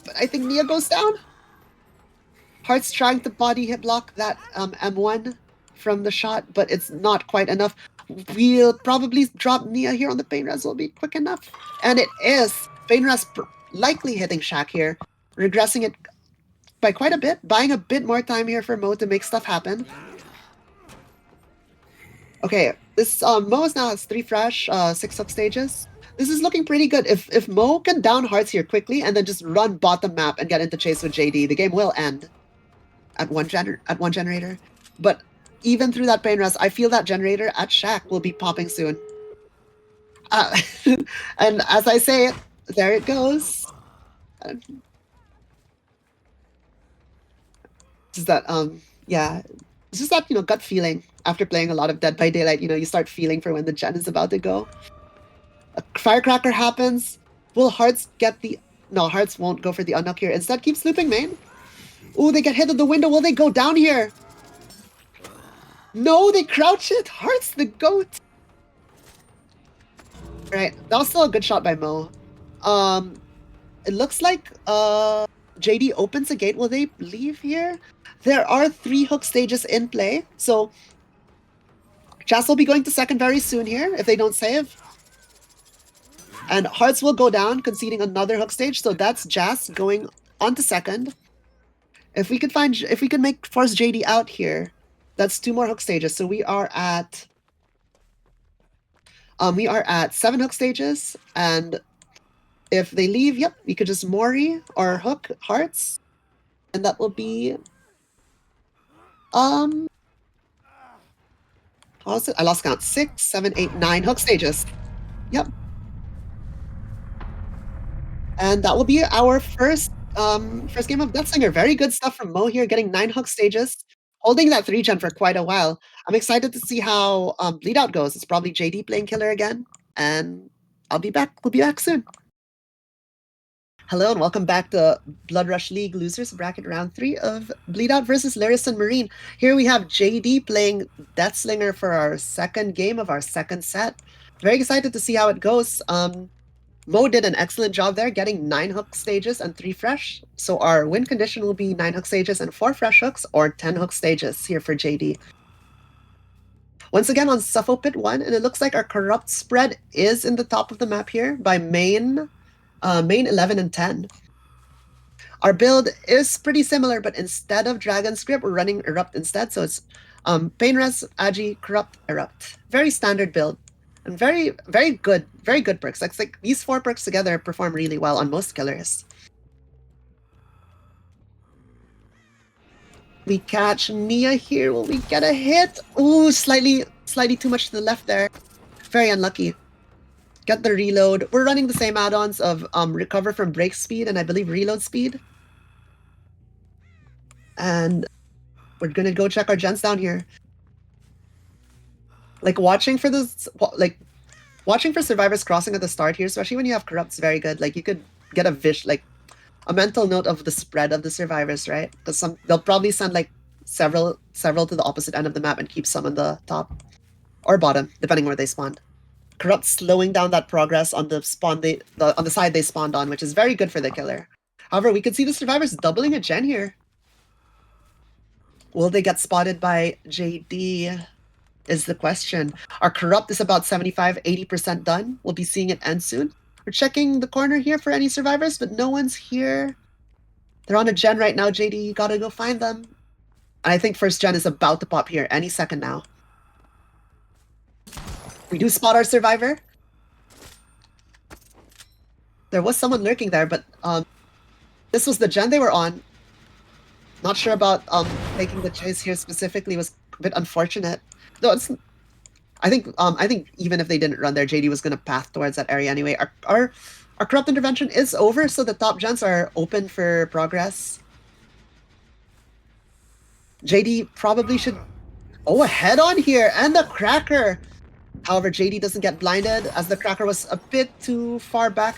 But I think Nia goes down. Hearts trying to body hit block that M1 from the shot, but it's not quite enough. We'll probably drop Nia here on the Pain Res. Will be quick enough. And it is. Pain Res likely hitting Shack here. Regressing it by quite a bit. Buying a bit more time here for Mo to make stuff happen. Okay, this Mo now has 3 fresh, 6 hook stages. This is looking pretty good. If Mo can down Hearts here quickly and then just run bottom map and get into chase with JD, the game will end at one generator. But even through that Pain Rest, I feel that generator at Shack will be popping soon. And as I say it, there it goes. Just that, yeah, it's just that, gut feeling after playing a lot of Dead by Daylight. You start feeling for when the gen is about to go. A firecracker happens. Will Hearts get the... No, Hearts won't go for the unhook here. Instead, keeps looping main. Ooh, they get hit at the window. Will they go down here? No, they crouch it. Hearts the goat. Right, that was still a good shot by Mo. It looks like JD opens a gate. Will they leave here? There are 3 hook stages in play, so Jazz will be going to second very soon here if they don't save. And Hearts will go down, conceding another hook stage, so that's Jazz going on to second. If we could force JD out here, that's 2 more hook stages. So we are at 7 hook stages, and if they leave, yep, we could just Mori or hook Hearts, and that will be Also, I lost count. 6, 7, 8, 9 hook stages. Yep. And that will be our first game of Deathslinger. Very good stuff from Mo here, getting 9 hook stages, holding that 3-gen for quite a while. I'm excited to see how Bleedout goes. It's probably JD playing killer again, and I'll be back. We'll be back soon. Hello and welcome back to Blood Rush League Losers Bracket Round 3 of Bleedout versus Lirasanmarine. Here we have JD playing Deathslinger for our second game of our second set. Very excited to see how it goes. Mo did an excellent job there, getting 9 hook stages and 3 fresh. So our win condition will be 9 hook stages and 4 fresh hooks, or 10 hook stages here for JD. Once again on Suffo Pit 1, and it looks like our corrupt spread is in the top of the map here by main 11 and 10. Our build is pretty similar, but instead of Dragon Script, we're running Erupt instead. So it's Painres, Agi, Corrupt, Erupt. Very standard build. And very good perks. Like these 4 perks together perform really well on most killers. We catch Nia here. Will we get a hit? Ooh, slightly too much to the left there. Very unlucky. Get the reload. We're running the same add-ons of recover from break speed and I believe reload speed. And we're gonna go check our gens down here. Like watching for survivors crossing at the start here, especially when you have corrupts, very good. Like you could get a mental note of the spread of the survivors, right? Because they'll probably send like several to the opposite end of the map and keep some on the top or bottom, depending where they spawned. Corrupt slowing down that progress on the on the side they spawned on, which is very good for the killer. However, we could see the survivors doubling a gen here. Will they get spotted by JD? Is the question. Our corrupt is about 75-80% done. We'll be seeing it end soon. We're checking the corner here for any survivors, but no one's here. They're on a gen right now, JD. You gotta go find them. And I think first gen is about to pop here any second now. We do spot our survivor. There was someone lurking there, but this was the gen they were on. Not sure about taking the chase here specifically. Was a bit unfortunate. Though it's, I think even if they didn't run there, JD was gonna path towards that area anyway. Our corrupt intervention is over, so the top gens are open for progress. JD probably should a head on here and the cracker. However, JD doesn't get blinded as the cracker was a bit too far back.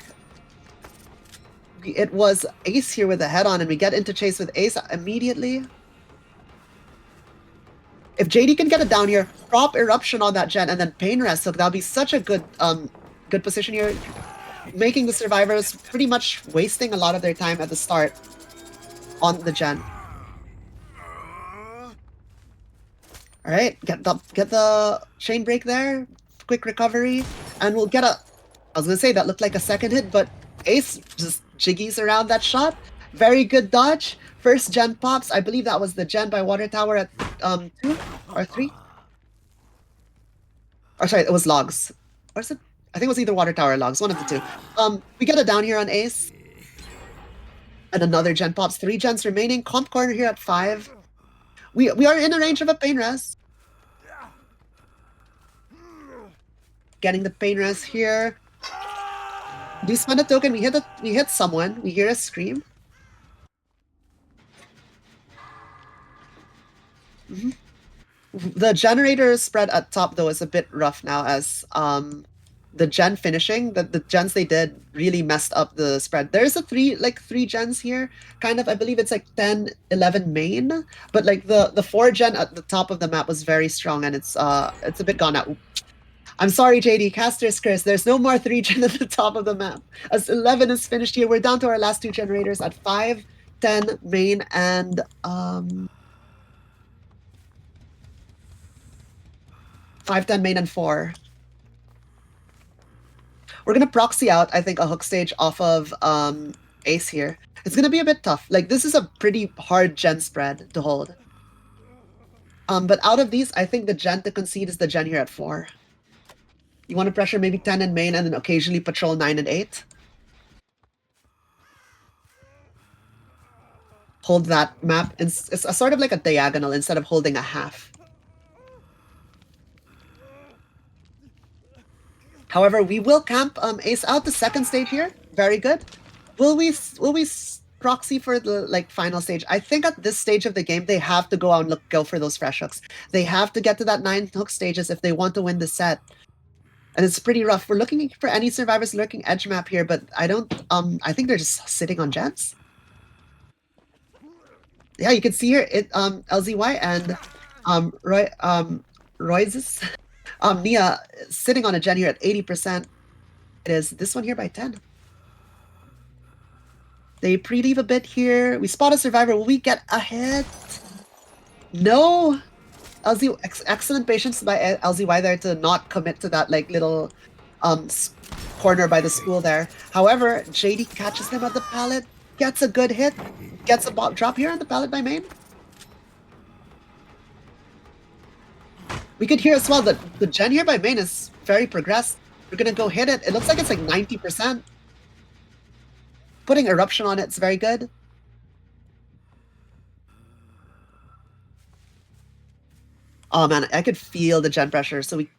It was Ace here with the head on, and we get into chase with Ace immediately. If JD can get it down here, prop Eruption on that gen, and then Pain Rest, so that'll be such a good position here, making the survivors pretty much wasting a lot of their time at the start on the gen. All right, get the chain break there, quick recovery, and we'll get a. I was gonna say that looked like a second hit, but Ace just jiggies around that shot. Very good dodge. First gen pops. I believe that was the gen by Water Tower at 2 or 3. Or sorry, it was logs. Or is it? I think it was either Water Tower or logs, one of the two. We get it down here on Ace. And another gen pops. 3 gens remaining. Comp corner here at 5. We are in the range of a Pain Res. Getting the Pain Res here. Do spend a token. We hit someone. We hear a scream. The generator spread at top though is a bit rough now, as the gen finishing, the gens they did really messed up the spread. There's a 3 gens here, kind of. I believe it's like 10, 11 main, but like the 4 gen at the top of the map was very strong, and it's a bit gone out. I'm sorry, JD, Caster's Curse. There's no more 3 gen at the top of the map. As 11 is finished here, we're down to our last 2 generators at 5, 10 main, and 5, 10 main, and 4. We're gonna proxy out, I think, a hook stage off of Ace here. It's gonna be a bit tough. Like, this is a pretty hard gen spread to hold. But out of these, I think the gen to concede is the gen here at 4. You want to pressure maybe 10 in main and then occasionally patrol 9 and 8. Hold that map. It's a sort of like a diagonal instead of holding a half. However, we will camp Ace out the second stage here. Very good. Will we proxy for the like final stage? I think at this stage of the game they have to go out and go for those fresh hooks. They have to get to that 9 hook stages if they want to win the set. And it's pretty rough. We're looking for any survivors lurking edge map here, but I don't I think they're just sitting on gens. Yeah, you can see here it LZY and Roy's Nia sitting on a gen here at 80%. It is this one here by 10. They pre-leave a bit here. We spot a survivor. Will we get a hit? No. LZ, excellent patience by LZY there to not commit to that like little corner by the school there. However, JD catches him at the pallet, gets a good hit, gets a drop here on the pallet by main. We could hear as well that the gen here by main is very progressed. We're gonna go hit it. It looks like it's like 90%. Putting eruption on it's very good. Oh man, I could feel the gen pressure. So we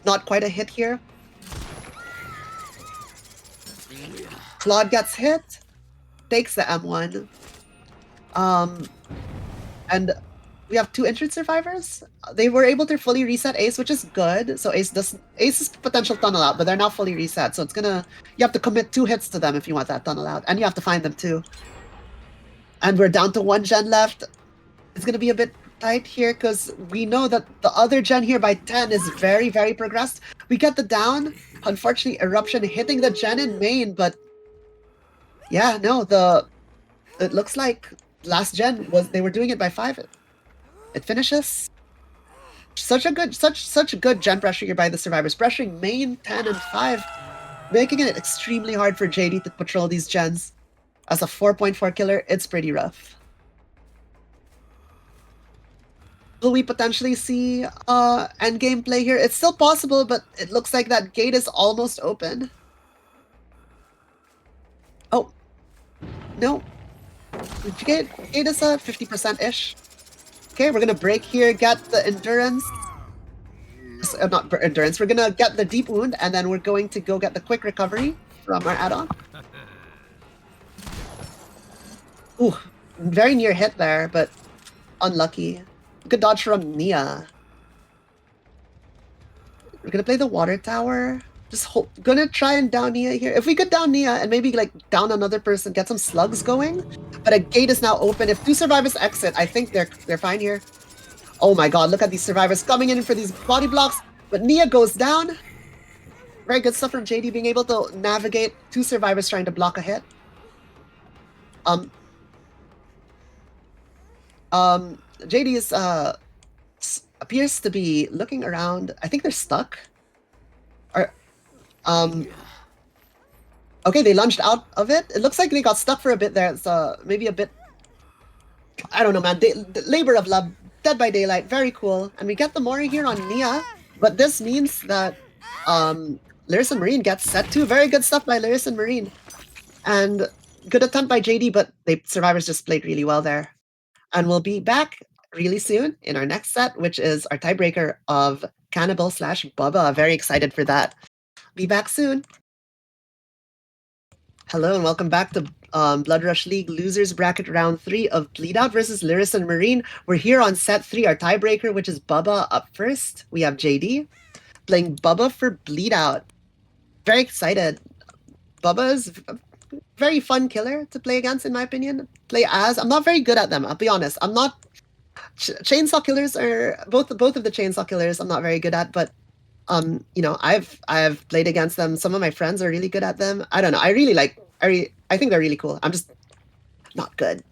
not quite a hit here. Claude gets hit, takes the M1. And we have 2 injured survivors. They were able to fully reset Ace, which is good. So Ace's potential tunnel out, but they're now fully reset. So it's gonna, you have to commit 2 hits to them if you want that tunnel out, and you have to find them too. And we're down to 1 gen left. It's gonna be a bit tight here because we know that the other gen here by 10 is very, very progressed. We get the down. Unfortunately, eruption hitting the gen in main, but yeah, no, it looks like last gen they were doing it by 5. It finishes. Such a good gen pressure here by the survivors, pressuring main 10 and 5, making it extremely hard for JD to patrol these gens. As a 4.4 killer, it's pretty rough. Will we potentially see endgame play here? It's still possible, but it looks like that gate is almost open. Oh, no. The gate is 50%-ish. Okay, we're gonna break here, get the endurance. Not endurance, we're gonna get the deep wound, and then we're going to go get the quick recovery from our add-on. Ooh, very near hit there, but unlucky. Good dodge from Nia. We're gonna play the water tower. Just gonna try and down Nia here. If we could down Nia and maybe like down another person, get some slugs going. But a gate is now open. If 2 survivors exit, I think they're fine here. Oh my god, look at these survivors coming in for these body blocks. But Nia goes down. Very good stuff from JD being able to navigate 2 survivors trying to block a hit. JD is appears to be looking around. I think they're stuck. Or okay, they lunged out of it. It looks like they got stuck for a bit there. It's maybe a bit, I don't know, man. The labor of love, Dead by Daylight, very cool. And we get the Mori here on Nia, but this means that Lirasanmarine gets set too. Very good stuff by Lirasanmarine. And good attempt by JD, but survivors just played really well there. And we'll be back really soon in our next set, which is our tiebreaker of Cannibal / Bubba. Very excited for that. Be back soon. Hello and welcome back to Blood Rush League Losers Bracket Round 3 of Bleedout versus Lirasanmarine. We're here on set 3, our tiebreaker, which is Bubba up first. We have JD playing Bubba for Bleedout. Very excited. Bubba is a very fun killer to play against, in my opinion. Play as. I'm not very good at them, I'll be honest. I'm not... Chainsaw killers are... Both of the chainsaw killers I'm not very good at, but you know, I've played against them. Some of my friends are really good at them. I don't know. I think they're really cool. I'm just not good.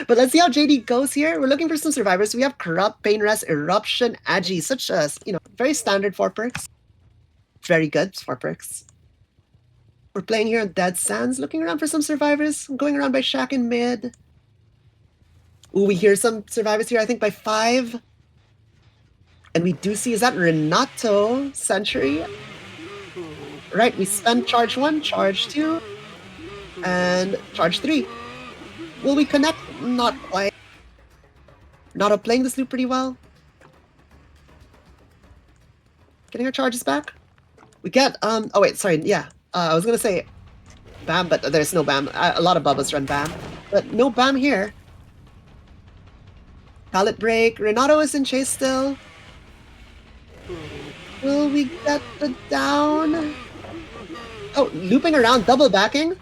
But let's see how JD goes here. We're looking for some survivors. We have Corrupt, Pain Rest, Eruption, Agi. Such a, you know, very standard 4 perks. Very good 4 perks. We're playing here on Dead Sands, looking around for some survivors. Going around by Shack in mid. Ooh, we hear some survivors here, I think by 5. And we do see, is that Renato Century? Right, we spend charge 1, charge 2, and charge 3. Will we connect? Not quite. Renato playing this loop pretty well. Getting our charges back. We get, oh wait, sorry, yeah. I was gonna say BAM, but there's no BAM. A lot of Bubbas run BAM, but no BAM here. Pallet break. Renato is in chase still. Will we get the down? Oh, looping around, double backing.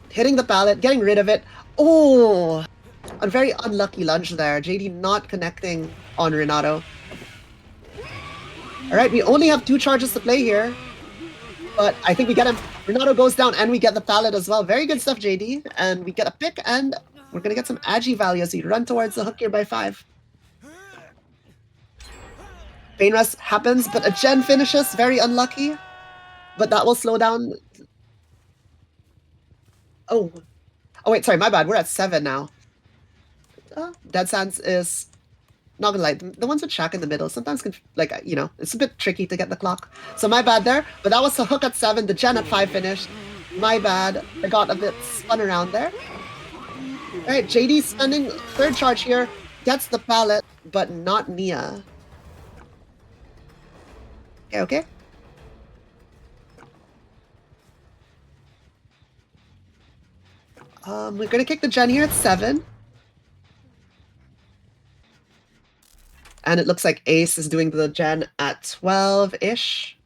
Hitting the pallet, getting rid of it. Oh, a very unlucky lunge there. JD not connecting on Renato. All right, we only have 2 charges to play here. But I think we get him. Renato goes down and we get the pallet as well. Very good stuff, JD. And we get a pick and we're going to get some agi value as we run towards the hook here by 5. Pain Rest happens, but a gen finishes. Very unlucky. But that will slow down. Oh. Oh, wait, sorry, my bad. We're at 7 now. Dead Sands is... Not gonna lie, the ones with Shack in the middle sometimes can, like, you know, it's a bit tricky to get the clock. So my bad there, but that was the hook at 7, the gen at 5 finished. My bad, I got a bit spun around there. Alright, JD spending 3rd charge here, gets the pallet, but not Nia. Okay. We're gonna kick the gen here at 7. And it looks like Ace is doing the gen at 12-ish.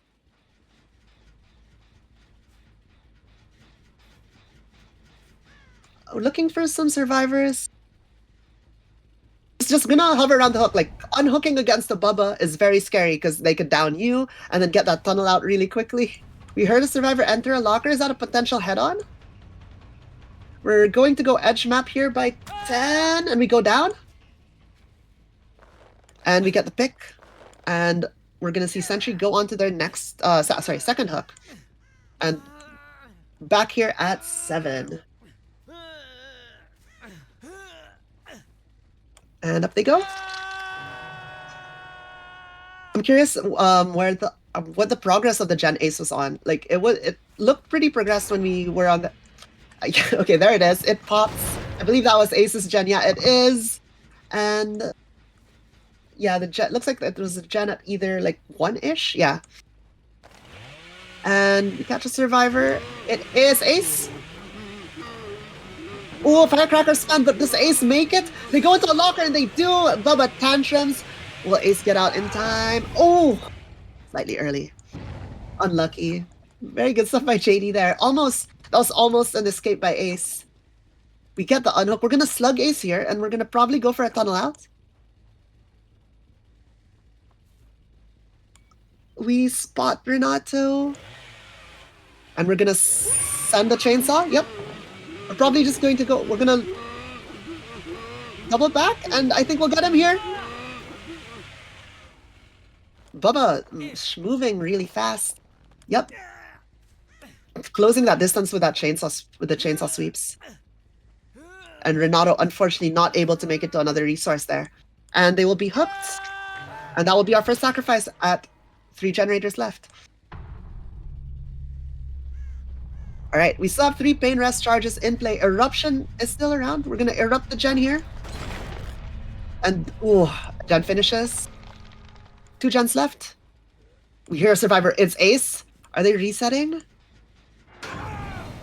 Looking for some survivors. It's just gonna hover around the hook. Like, unhooking against the Bubba is very scary because they could down you and then get that tunnel out really quickly. We heard a survivor enter a locker. Is that a potential head-on? We're going to go edge map here by 10 and we go down. And we get the pick, and we're gonna see Sentry go on to their next, second hook, and back here at 7. And up they go. I'm curious where the what the progress of the gen Ace was on. Like it looked pretty progressed when we were on the. Okay, there it is. It pops. I believe that was Ace's gen. Yeah, it is, and. Yeah, the gen looks like it was a gen at either like 1-ish. Yeah. And we catch a survivor. It is Ace. Oh, Firecracker spam, but does Ace make it? They go into a locker and they do. Bubba tantrums. Will Ace get out in time? Oh, slightly early. Unlucky. Very good stuff by JD there. Almost. That was almost an escape by Ace. We get the unhook. We're gonna slug Ace here, and we're gonna probably go for a tunnel out. We spot Renato. And we're gonna send the chainsaw. Yep. We're probably just going to go. We're gonna double back, and I think we'll get him here. Bubba moving really fast. Yep. Closing that distance with that chainsaw, with the chainsaw sweeps. And Renato, unfortunately, not able to make it to another resource there. And they will be hooked. And that will be our first sacrifice at 3 generators left. Alright, we still have 3 Pain Rest charges in play. Eruption is still around. We're gonna erupt the gen here. And, ooh, gen finishes. 2 gens left. We hear a survivor. It's Ace. Are they resetting?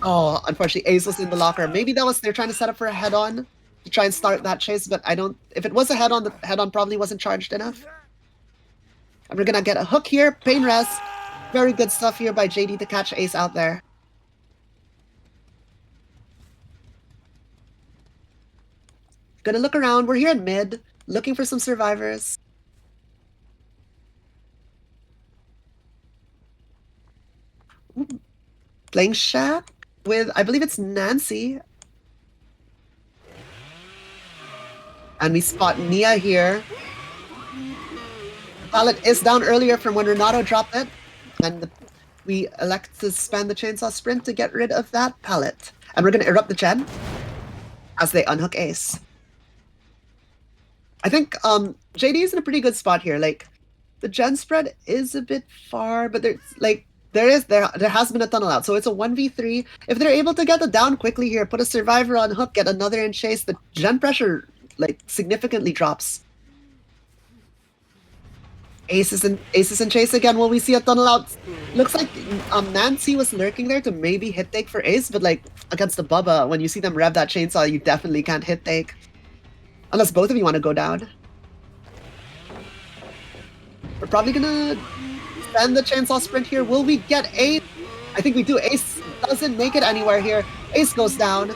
Oh, unfortunately, Ace was in the locker. Maybe that was, they're trying to set up for a head-on to try and start that chase, but I don't, if it was a head-on, the head-on probably wasn't charged enough. And we're gonna get a hook here. Pain Rest. Very good stuff here by JD to catch Ace out there. Gonna look around. We're here in mid, looking for some survivors. Ooh. Playing Shack with, I believe it's Nancy. And we spot Nia here. Pallet is down earlier from when Renato dropped it. And we elect to spend the chainsaw sprint to get rid of that pallet. And we're gonna erupt the gen as they unhook Ace. I think JD is in a pretty good spot here. Like, the gen spread is a bit far, but there's like there has been a tunnel out, so it's a 1v3. If they're able to get the down quickly here, put a survivor on hook, get another in chase, the gen pressure like significantly drops. Aces and chase again. Will we see a tunnel out? Looks like Nancy was lurking there to maybe hit take for Ace, but like against the Bubba, when you see them rev that chainsaw, you definitely can't hit take. Unless both of you want to go down. We're probably gonna send the chainsaw sprint here. Will we get Ace? I think we do. Ace doesn't make it anywhere here. Ace goes down,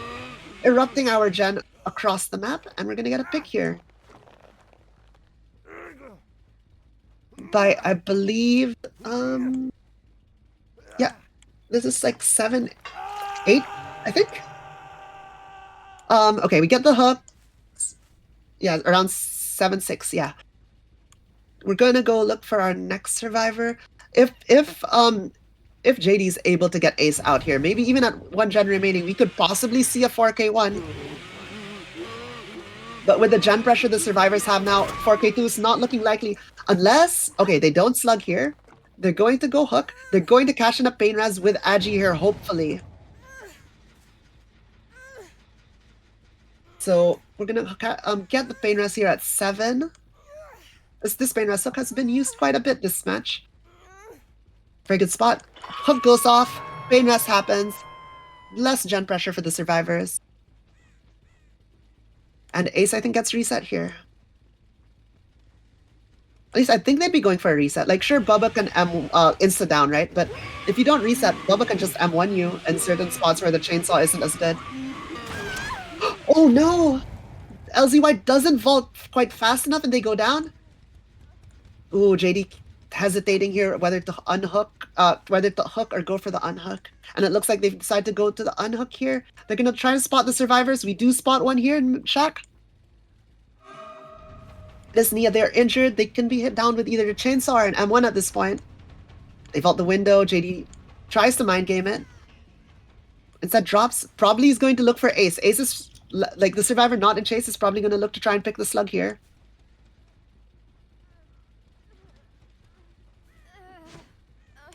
erupting our gen across the map, and we're gonna get a pick here. By, I believe, yeah, this is like 7, 8, I think. Okay, we get the hook. Yeah, around 7, 6, yeah. We're gonna go look for our next survivor. If JD's able to get Ace out here, maybe even at 1 gen remaining, we could possibly see a 4K1. But with the gen pressure the survivors have now, 4K2 is not looking likely. Unless, okay, they don't slug here. They're going to go hook. They're going to cash in a pain res with Agi here, hopefully. So we're going to get the pain res here at 7. This pain res hook has been used quite a bit this match. Very good spot. Hook goes off. Pain res happens. Less gen pressure for the survivors. And Ace, I think, gets reset here. At least I think they'd be going for a reset. Like, sure, Bubba can insta down, right? But if you don't reset, Bubba can just M1 you in certain spots where the chainsaw isn't as good. Oh no! LZY doesn't vault quite fast enough and they go down. Ooh, JD hesitating here whether to unhook, whether to hook or go for the unhook. And it looks like they've decided to go to the unhook here. They're gonna try to spot the survivors. We do spot one here in Shack. This Nia, they're injured. They can be hit down with either the chainsaw or an M1 at this point. They vault the window. JD tries to mind game it. Instead drops. Probably is going to look for Ace. Ace is, like, the survivor not in chase is probably going to look to try and pick the slug here.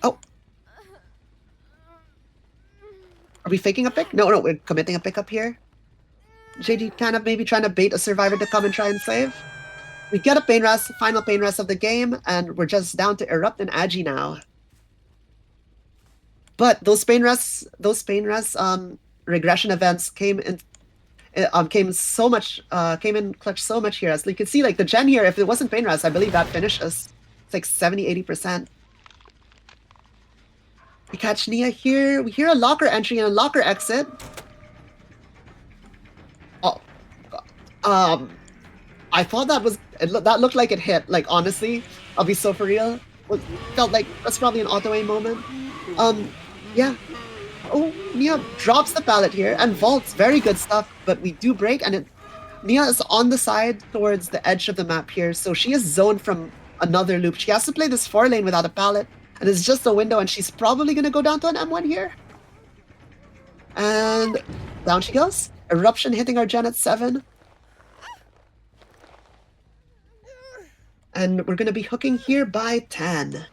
Oh. Are we faking a pick? No, we're committing a pickup here. JD kind of maybe trying to bait a survivor to come and try and save. We get a pain rest, final pain rest of the game, and we're just down to Erupt and Agi now. But those pain rests, regression events came in clutch so much here. As you can see, like the gen here, if it wasn't pain rest, I believe that finishes. It's like 70-80%. We catch Nia here. We hear a locker entry and a locker exit. Oh, I thought that looked like it hit. Like, honestly, I'll be so for real. Felt like that's probably an auto-aim moment. Yeah. Oh, Nia drops the pallet here and vaults. Very good stuff, but we do break, and Nia is on the side towards the edge of the map here, so she is zoned from another loop. She has to play this 4-lane without a pallet, and it's just a window, and she's probably going to go down to an M1 here. And down she goes. Eruption hitting our gen at 7. And we're going to be hooking here by 10.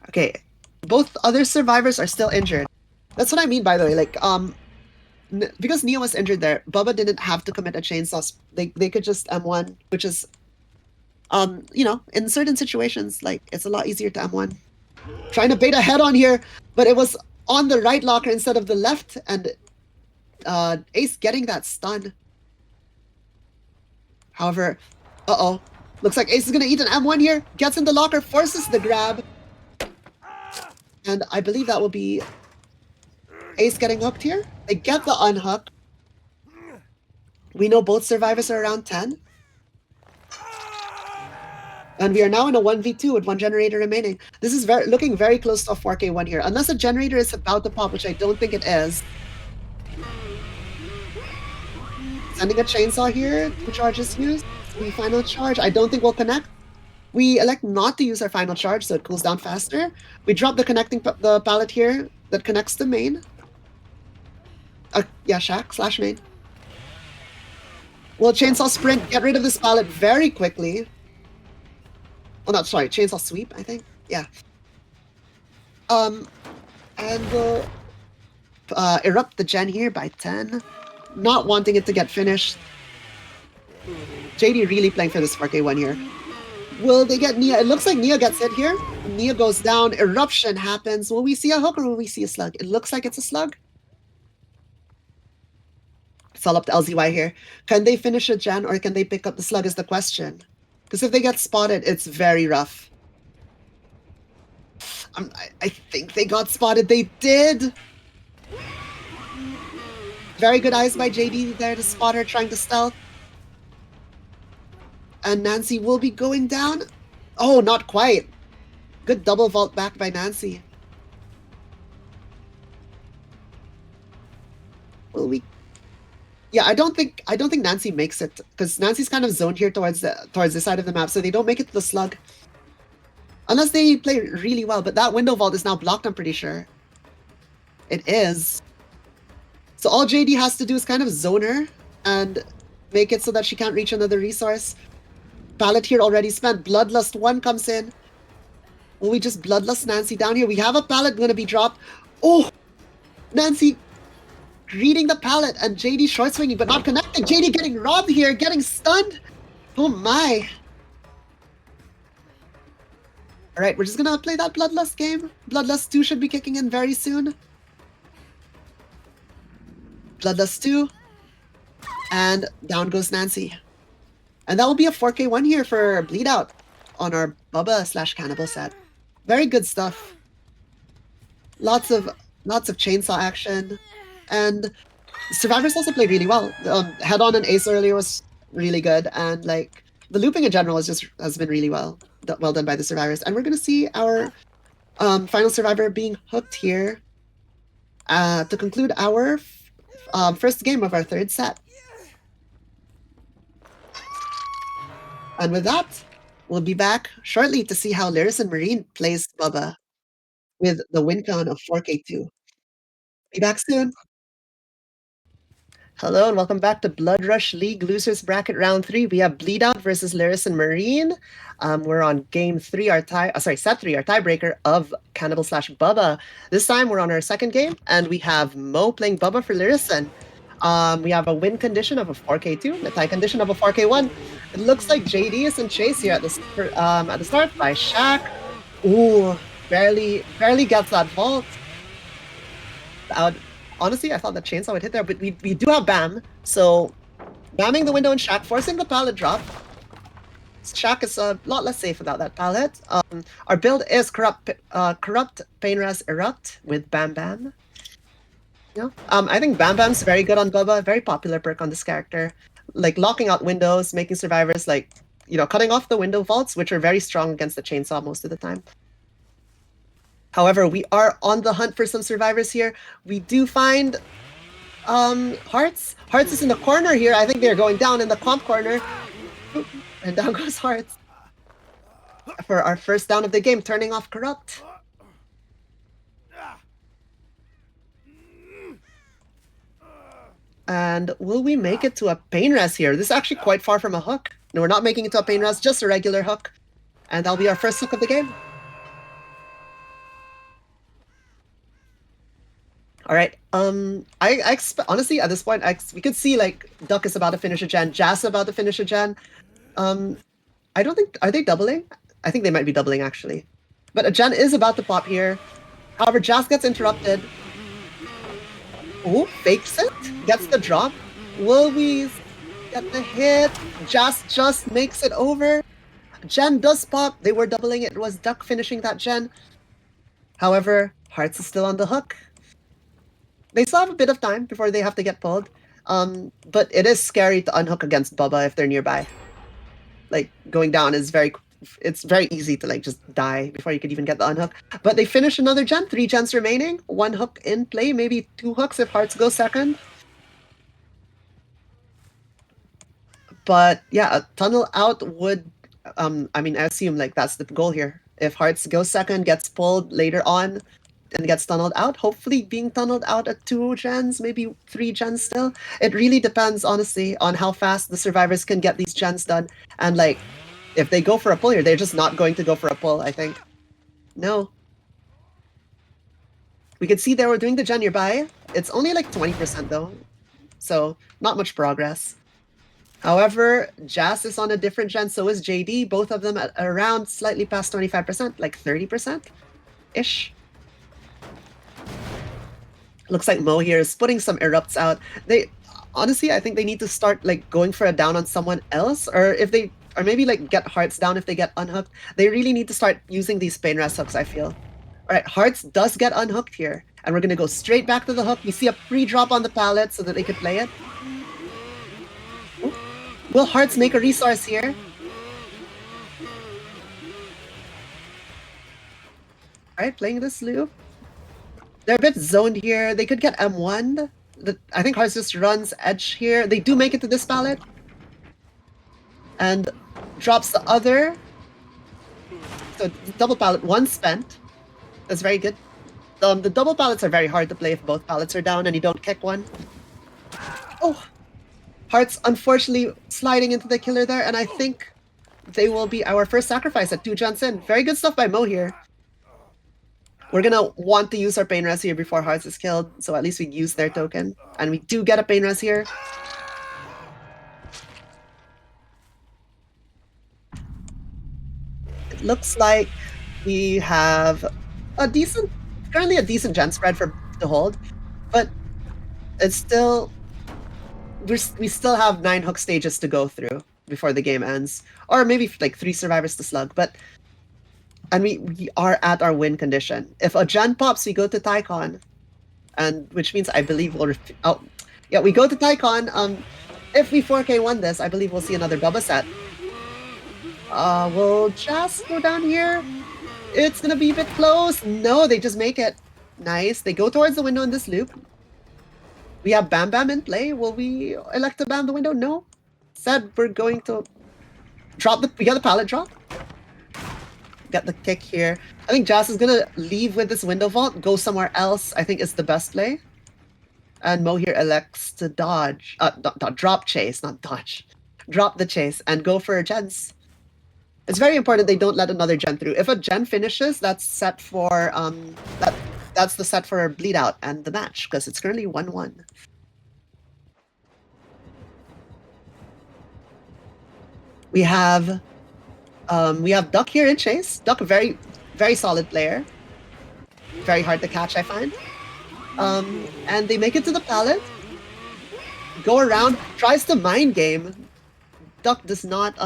Okay, both other survivors are still injured. That's what I mean, by the way. Like, because Nia was injured there, Bubba didn't have to commit a chainsaw. They could just M1, which is, you know, in certain situations, like, it's a lot easier to M1. Trying to bait a head on here, but it was on the right locker instead of the left, and Ace getting that stun. However, looks like Ace is going to eat an M1 here, gets in the locker, forces the grab, and I believe that will be Ace getting hooked here. They get the unhook. We know both survivors are around 10. And we are now in a 1v2 with 1 generator remaining. This is looking very close to a 4K1 here. Unless a generator is about to pop, which I don't think it is. Sending a chainsaw here. 2 charges used. The final charge. I don't think we'll connect. We elect not to use our final charge, so it cools down faster. We drop the the pallet here that connects to main. Yeah, Shack / main. We'll chainsaw sprint, get rid of this pallet very quickly. Oh, no, sorry, chainsaw sweep, I think. Yeah. And we'll erupt the gen here by 10. Not wanting it to get finished. JD really playing for this 4K1 here. Will they get Nia? It looks like Nia gets hit here. Nia goes down. Eruption happens. Will we see a hook or will we see a slug? It looks like it's a slug. It's all up to LZY here. Can they finish a gen or can they pick up the slug is the question. Because if they get spotted, it's very rough. I think they got spotted. They did. Very good eyes by JD there to spot her trying to stealth. And Nancy will be going down. Oh, not quite. Good double vault back by Nancy. Will we? Yeah, I don't think Nancy makes it because Nancy's kind of zoned here towards this side of the map, so they don't make it to the slug. Unless they play really well, but that window vault is now blocked, I'm pretty sure. It is. So all JD has to do is kind of zone her and make it so that she can't reach another resource. Pallet here already spent. Bloodlust 1 comes in. Will we just Bloodlust Nancy down here? We have a pallet going to be dropped. Oh! Nancy reading the pallet and JD short swinging but not connecting. JD getting robbed here, getting stunned. Oh my. Alright, we're just going to play that Bloodlust game. Bloodlust 2 should be kicking in very soon. Bloodlust 2. And down goes Nancy. And that will be a 4K1 here for Bleedout on our Bubba/Cannibal set. Very good stuff. Lots of chainsaw action. And survivors also played really well. Head-on and Ace earlier was really good. And like the looping in general has been really well done by the survivors. And we're going to see our final survivor being hooked here to conclude our first game of our third set. And with that, we'll be back shortly to see how Lirasanmarine plays Bubba with the win count of 4K2. Be back soon. Hello and welcome back to Blood Rush League Losers Bracket Round 3. We have Bleedout versus Lirasanmarine. We're on Game 3, Set 3, our tiebreaker of Cannibal/Bubba. This time we're on our second game, and we have Mo playing Bubba for Lirasan. We have a win condition of a 4K2 and a tie condition of a 4K1. It looks like JD is in chase here at the start by Shaq. Ooh, barely gets that vault. Honestly, I thought that chainsaw would hit there, but we do have Bam. So, bamming the window and Shaq, forcing the pallet drop. Shaq is a lot less safe without that pallet. Our build is Corrupt Painraz Erupt with Bam Bam. Yeah. I think Bam Bam's very good on Bubba, very popular perk on this character. Like locking out windows, making survivors like, cutting off the window vaults, which are very strong against the chainsaw most of the time. However, we are on the hunt for some survivors here. We do find Hearts. Hearts is in the corner here. I think they're going down in the comp corner. And down goes Hearts. For our first down of the game, turning off Corrupt. And will we make it to a pain res here? This is actually quite far from a hook. No, we're not making it to a pain res, just a regular hook. And that'll be our first hook of the game. All right. I expect, honestly, at this point, we could see like Duck is about to finish a gen, Jazz about to finish a gen. I don't think, are they doubling? I think they might be doubling actually. But a gen is about to pop here. However, Jazz gets interrupted. Ooh, fakes it, gets the drop. Will we get the hit? Jazz just makes it over. Gen does pop. They were doubling it. It was Duck finishing that gen. However, Hearts is still on the hook. They still have a bit of time before they have to get pulled. But it is scary to unhook against Bubba if they're nearby. Like, going down is it's very easy to like just die before you could even get the unhook. But they finish another gen, 3 gens remaining. 1 hook in play, maybe 2 hooks if Hearts go second. But yeah, a tunnel out would, I mean, I assume like that's the goal here. If Hearts goes second, gets pulled later on, and gets tunneled out, hopefully being tunneled out at 2 gens, maybe 3 gens still. It really depends, honestly, on how fast the survivors can get these gens done. And like, if they go for a pull here, they're just not going to go for a pull, I think. No. We could see they were doing the gen nearby. It's only like 20% though, so not much progress. However, Jazz is on a different gen, so is JD. Both of them at around slightly past 25%, like 30%-ish. Looks like Mo here is putting some erupts out. They honestly, I think they need to start like going for a down on someone else, or if they, or maybe like get Hearts down if they get unhooked. They really need to start using these pain rest hooks, I feel. All right, Hearts does get unhooked here, and we're gonna go straight back to the hook. We see a pre-drop on the pallet so that they could play it. Ooh. Will Hearts make a resource here? All right, playing this loop. They're a bit zoned here. They could get M1. I think Hearts just runs edge here. They do make it to this pallet. And drops the other. So double pallet, one spent. That's very good. The double pallets are very hard to play if both pallets are down and you don't kick one. Oh! Hearts unfortunately sliding into the killer there, and I think they will be our first sacrifice at 2 gens in. Very good stuff by Mo here. We're gonna want to use our pain res here before Hearts is killed, so at least we use their token. And we do get a pain res here. It looks like we have a decent, currently a decent gen spread to hold, but it's still, we still have 9 hook stages to go through before the game ends, or maybe like 3 survivors to slug, but, and we are at our win condition. If a gen pops, we go to Tycon, and which means I believe we'll, oh, yeah, we go to Tycon. If we 4K won this, I believe we'll see another Bubba set. We'll just go down here. It's gonna be a bit close. No, they just make it. Nice. They go towards the window in this loop. We have Bam Bam in play. Will we elect to bam the window? No. Said we're going to drop the, we got the pallet drop. Get the kick here. I think Jazz is gonna leave with this window vault, go somewhere else. I think it's the best play. And Mo here elects to dodge, drop chase, not dodge. Drop the chase and go for gens. It's very important they don't let another gen through. If a gen finishes, that's set for that's the set for Bleedout and the match, because it's currently 1-1. We have Duck here in chase. Duck, a very, very solid player. Very hard to catch, I find. And they make it to the pallet. Go around, tries to mind game. Duck does not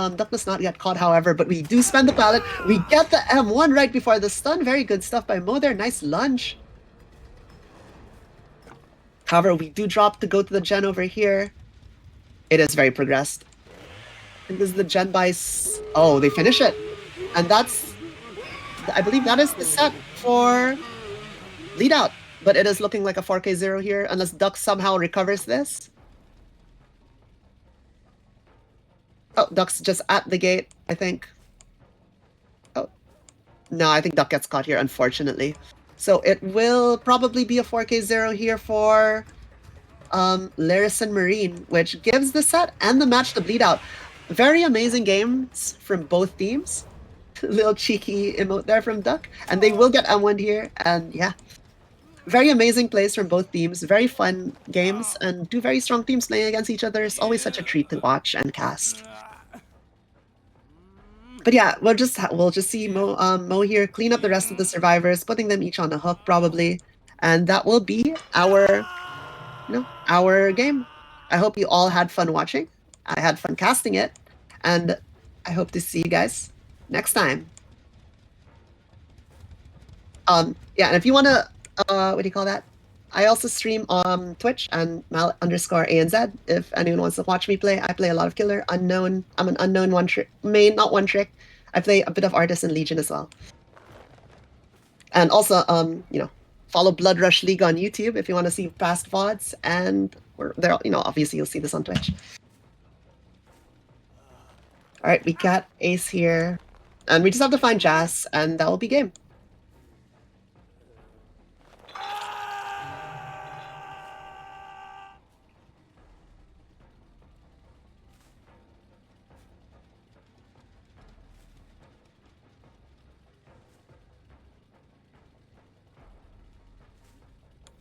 get caught, however, but we do spend the pallet. We get the M1 right before the stun. Very good stuff by Mo there. Nice lunge. However, we do drop to go to the gen over here. It is very progressed. I think this is the gen by... Oh, they finish it. And that's... I believe that is the set for Bleedout. But it is looking like a 4K0 here, unless Duck somehow recovers this. Oh, Duck's just at the gate, I think. Oh. No, I think Duck gets caught here, unfortunately. So it will probably be a 4K0 here for Lirasanmarine, which gives the set and the match to Bleedout. Very amazing games from both teams. Little cheeky emote there from Duck. And they will get M1 here, and yeah. Very amazing plays from both teams. Very fun games, and two very strong teams playing against each other is always such a treat to watch and cast. But yeah, we'll just see Mo here clean up the rest of the survivors, putting them each on a hook probably, and that will be our game. I hope you all had fun watching. I had fun casting it, and I hope to see you guys next time. Yeah, and if you wanna what do you call that? I also stream on Twitch and Mal_ANZ. If anyone wants to watch me play, I play a lot of killer, unknown. I'm an unknown one trick main, not one trick. I play a bit of Artist and Legion as well. And also, follow Blood Rush League on YouTube if you want to see past VODs. And we're there, obviously you'll see this on Twitch. All right, we got Ace here, and we just have to find Jazz, and that will be game.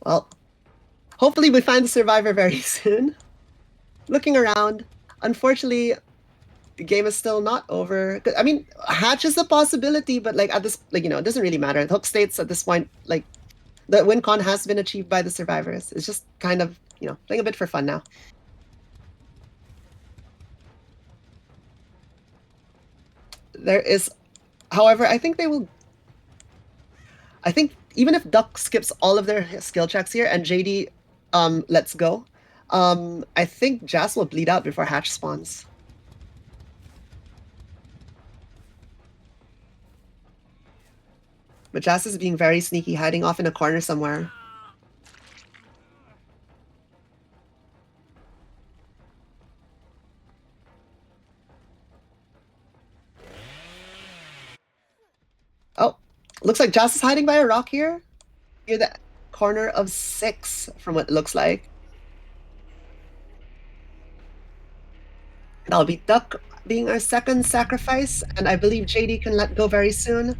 Well, hopefully we find the survivor very soon. Looking around, unfortunately, the game is still not over. I mean, hatch is a possibility, but like at this, like it doesn't really matter. The hook states at this point, like the win con has been achieved by the survivors. It's just kind of playing a bit for fun now. There is, however, I think they will. I think even if Duck skips all of their skill checks here and JD lets go, I think Jas will bleed out before Hatch spawns. But Jas is being very sneaky, hiding off in a corner somewhere. Oh, looks like Jas is hiding by a rock here. Near the corner of 6, from what it looks like. That'll be Duck being our second sacrifice, and I believe JD can let go very soon.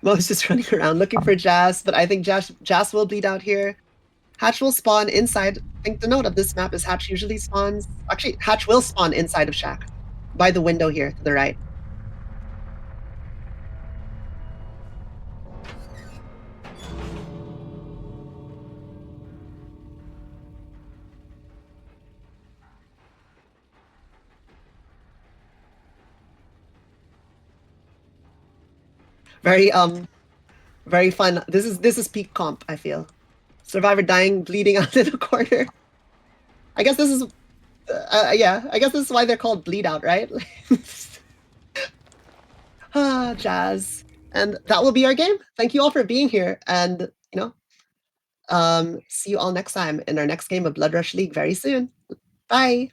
Mo's just running around looking for Jas, but I think Jas will bleed out here. Hatch will spawn inside. I think the note of this map is Hatch usually spawns. Actually, Hatch will spawn inside of Shack by the window here to the right. Very very fun. This is peak comp, I feel. Survivor dying, bleeding out in the corner. I guess this is yeah, I guess this is why they're called bleed out, right? Ah, Jazz. And that will be our game. Thank you all for being here, and see you all next time in our next game of Blood Rush League very soon. Bye.